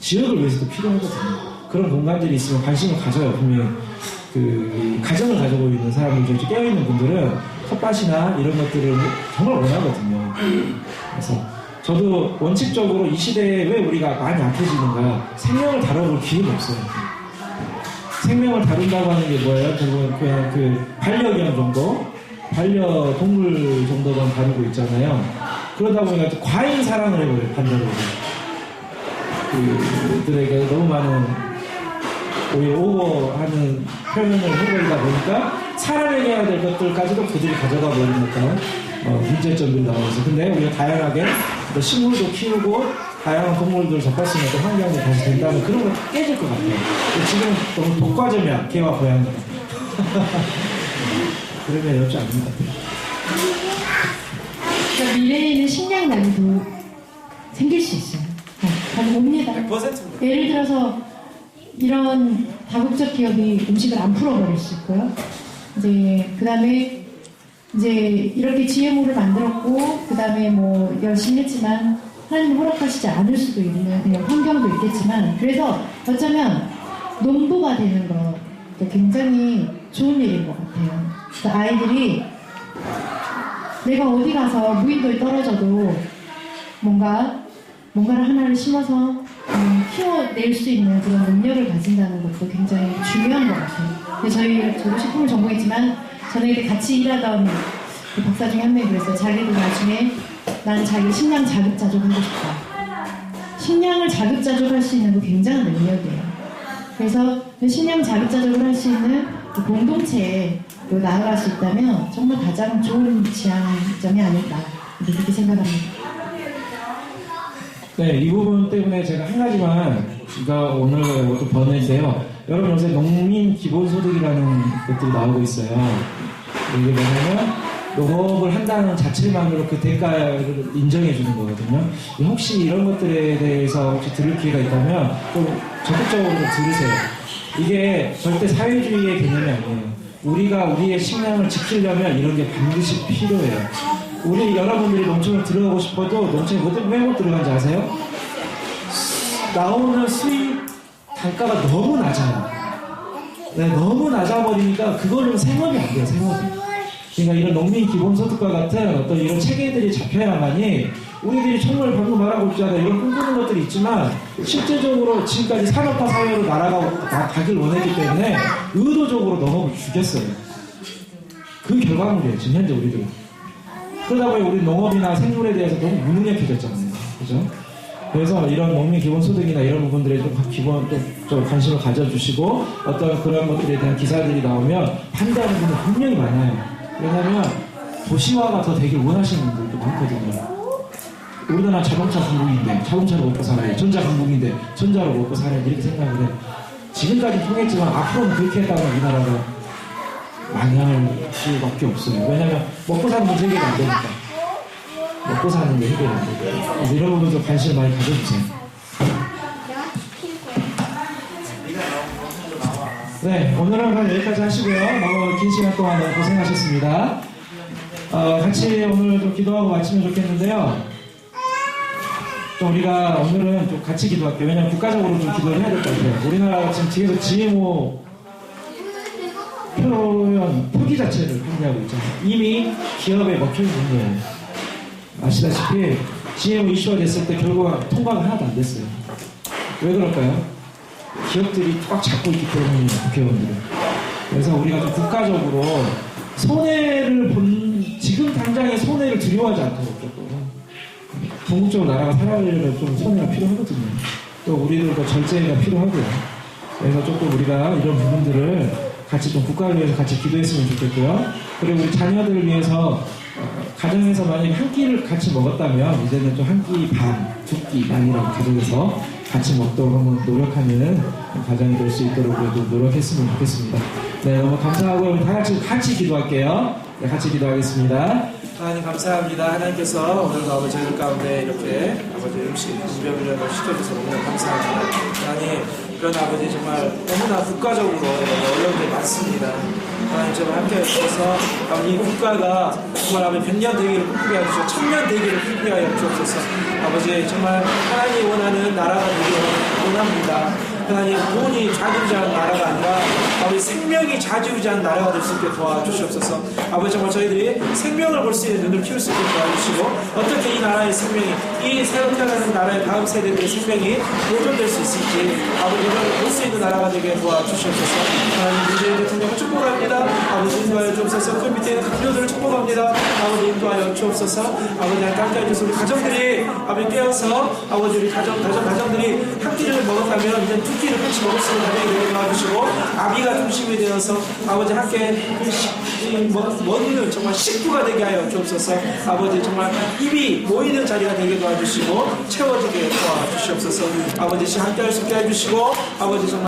지역을 위해서도 필요하거든요. 그런 공간들이 있으면 관심을 가져요. 분명히 그 가정을 가지고 있는 사람들, 깨어있는 분들은 텃밭이나 이런 것들을 정말 원하거든요. 그래서 저도 원칙적으로 이 시대에 왜 우리가 많이 약해지는가, 생명을 다뤄볼 기회가 없어요. 생명을 다룬다고 하는 게 뭐예요? 결국은 그냥 그 반려견 정도, 반려동물 정도만 다루고 있잖아요. 그러다 보니까 과잉 사랑을 해버려요, 반대로. 그들에게 너무 많은 오히려 오버하는 표현을 해버리다 보니까 사람에게 해야 될 것들까지도 그들이 가져가 버리는 어떤 문제점들이 나오면서, 근데 우리가 다양하게 식물도 키우고 다양한 동물들을 접할 수 있는 환경이 다시 된다면 그런 거 깨질 것 같아요. 지금 너무 독과점이야, 개와 고양이가. 그러면 엽지 않는 것 같아요. 그러니까 미래에는 식량 난도 생길 수 있어요. 바로 옵니다. 100%입니다. 예를 들어서 이런 다국적 기업이 음식을 안 풀어버릴 수 있고요. 이제 그다음에 이제 이렇게 GMO를 만들었고 그다음에 뭐 열심히 했지만 하나님 허락하시지 않을 수도 있는 그냥 환경도 있겠지만 그래서 어쩌면 농부가 되는 것도 굉장히 좋은 일인 것 같아요. 그래서 아이들이 내가 어디 가서 무인도에 떨어져도 뭔가를 하나를 심어서 키워낼 수 있는 그런 능력을 가진다는 것도 굉장히 중요한 것 같아요. 근데 저도 식품을 전공했지만 전에 같이 일하던 그 박사 중에 한 명이 그랬어요. 자기도 나중에 나는 자기 식량 자급자족하고 싶다. 식량을 자급자족할 수 있는 거 굉장한 능력이에요. 그래서 그 식량 자급자족을 할 수 있는 그 공동체에 나아갈 수 있다면 정말 가장 좋은 지향점이 아닐까 그렇게 생각합니다. 네, 이 부분 때문에 제가 한 가지만 제가 오늘 좀 번외인데요. 여러분 요새 농민 기본소득이라는 것들이 나오고 있어요. 이게 뭐냐면 농업을 한다는 자체만으로 그 대가를 인정해 주는 거거든요. 혹시 이런 것들에 대해서 혹시 들을 기회가 있다면 좀 적극적으로 들으세요. 이게 절대 사회주의의 개념이 아니에요. 우리가 우리의 식량을 지키려면 이런 게 반드시 필요해요. 우리 여러분들이 농촌을 들어가고 싶어도 농촌에 왜 못 들어간지 아세요? 나오는 수입 단가가 너무 낮아요. 네, 너무 낮아버리니까 그거는 생업이 안 돼요, 생업이. 그러니까 이런 농민 기본소득과 같은 어떤 이런 체계들이 잡혀야만이 우리들이 정말 방금 말하고 있잖아요. 이런 꿈꾸는 것들이 있지만 실제적으로 지금까지 산업화 사회로 가길 원했기 때문에 의도적으로 농업을 죽였어요. 그 결과물이에요, 지금 현재 우리들은. 그러다 보니 우리 농업이나 생물에 대해서 너무 무능력해졌잖아요. 그죠? 그래서 이런 농민 기본소득이나 이런 부분들에 좀 관심을 가져주시고 어떤 그런 것들에 대한 기사들이 나오면 반대하는 분들 분명히 많아요. 왜냐면 도시화가 더 되길 원하시는 분들도 많거든요. 우리나라 자동차 강국인데 자동차로 먹고 살아요. 전자 강국인데 전자로 먹고 살아요. 이렇게 생각을 해요. 지금까지 통했지만 앞으로는 그렇게 했다면 우리나라가 망할 수밖에 없어요. 왜냐면 먹고 사는 문제 해결이 안 되니까. 먹고 사는 게 해결이 안 되니까. 그래서 이런 부분도 관심을 많이 가져주세요. 네, 오늘은 그럼 여기까지 하시고요. 너무 긴 시간 동안 너무 고생하셨습니다. 같이 오늘 좀 기도하고 마치면 좋겠는데요. 좀 우리가 오늘은 좀 같이 기도할게요. 왜냐면 국가적으로 좀 기도를 해야 될 것 같아요. 우리나라가 지금 뒤에서 GMO 표현, 표기 자체를 판매하고 있잖아요. 이미 기업에 먹혀있는 거예요. 아시다시피 GMO 이슈가 됐을 때 결국 통과가 하나도 안 됐어요. 왜 그럴까요? 기업들이 꽉 잡고 있기 때문이에요, 국회의원들은. 그래서 우리가 좀 국가적으로 지금 당장의 손해를 두려워하지 않도록 조금 궁극적으로 나라가 살아가려면 좀 손해가 필요하거든요. 또 우리들도 절제가 필요하고요. 그래서 조금 우리가 이런 부분들을 같이 좀 국가를 위해서 같이 기도했으면 좋겠고요. 그리고 우리 자녀들을 위해서 가정에서 만약에 한 끼를 같이 먹었다면 이제는 좀 한 끼 반, 두 끼만이라고 가정에서 같이 먹도록 한번 노력하는 가정이 될 수 있도록 그래도 노력했으면 좋겠습니다. 네, 너무 감사하고 우리 다 같이 기도할게요. 네, 같이 기도하겠습니다. 하나님 감사합니다. 하나님께서 오늘도 아버지 저희 가운데 이렇게 아버지 음식 준비를 시켜주셔서 너무나 감사합니다. 하나님 그런 아버지 정말 너무나 국가적으로 어려운 게 많습니다. 하나님 정말 함께 해주셔서 이 국가가 정말 아버지 100년 되기를 꿈꾸게 하시고 1000년 되기를 꿈꾸게 하여 주옵소서. 아버지 정말 하나님이 원하는 나라가 되기를 원합니다. 하나님 돈이 좌지우지하는 나라가 아니라 아버지 생명이 좌지우지하는 나라가 될 수 있게 도와주시옵소서. 아버지 정말 저희들이 생명을 볼 수 있는 눈을 키울 수 있게 도와주시고 어떻게 이 나라의 생명이 이 새로 태어나는 나라의 다음 세대들의 생명이 보존될 수 있을지 아버지 이걸 볼 수 있는 나라가 되게 도와주시옵소서. 하나님 문재인 대통령을 축복합니다. 아버지 인도하여 주옵소서. 그 밑에 있는 동료들을 축복합니다. 아버지 인도하여 주옵소서. 아버지 함께 해주셔서 우리 가정들이 아버지 깨어서 아버지 우리 가정들이 한 끼를 먹었다면 이제 두 끼를 같이 먹을 수 있는 가정이 되게 도와주시고 아비가 중심이 되어서 아버지 함께 먹는 정말 식구가 되게 하여 주옵소서. 아버지 정말 입이 모이는 자리가 되게 도와주시고 채워지게 도와주시옵소서. 아버지 함께 할 수 있게 해주시고 아버지 정말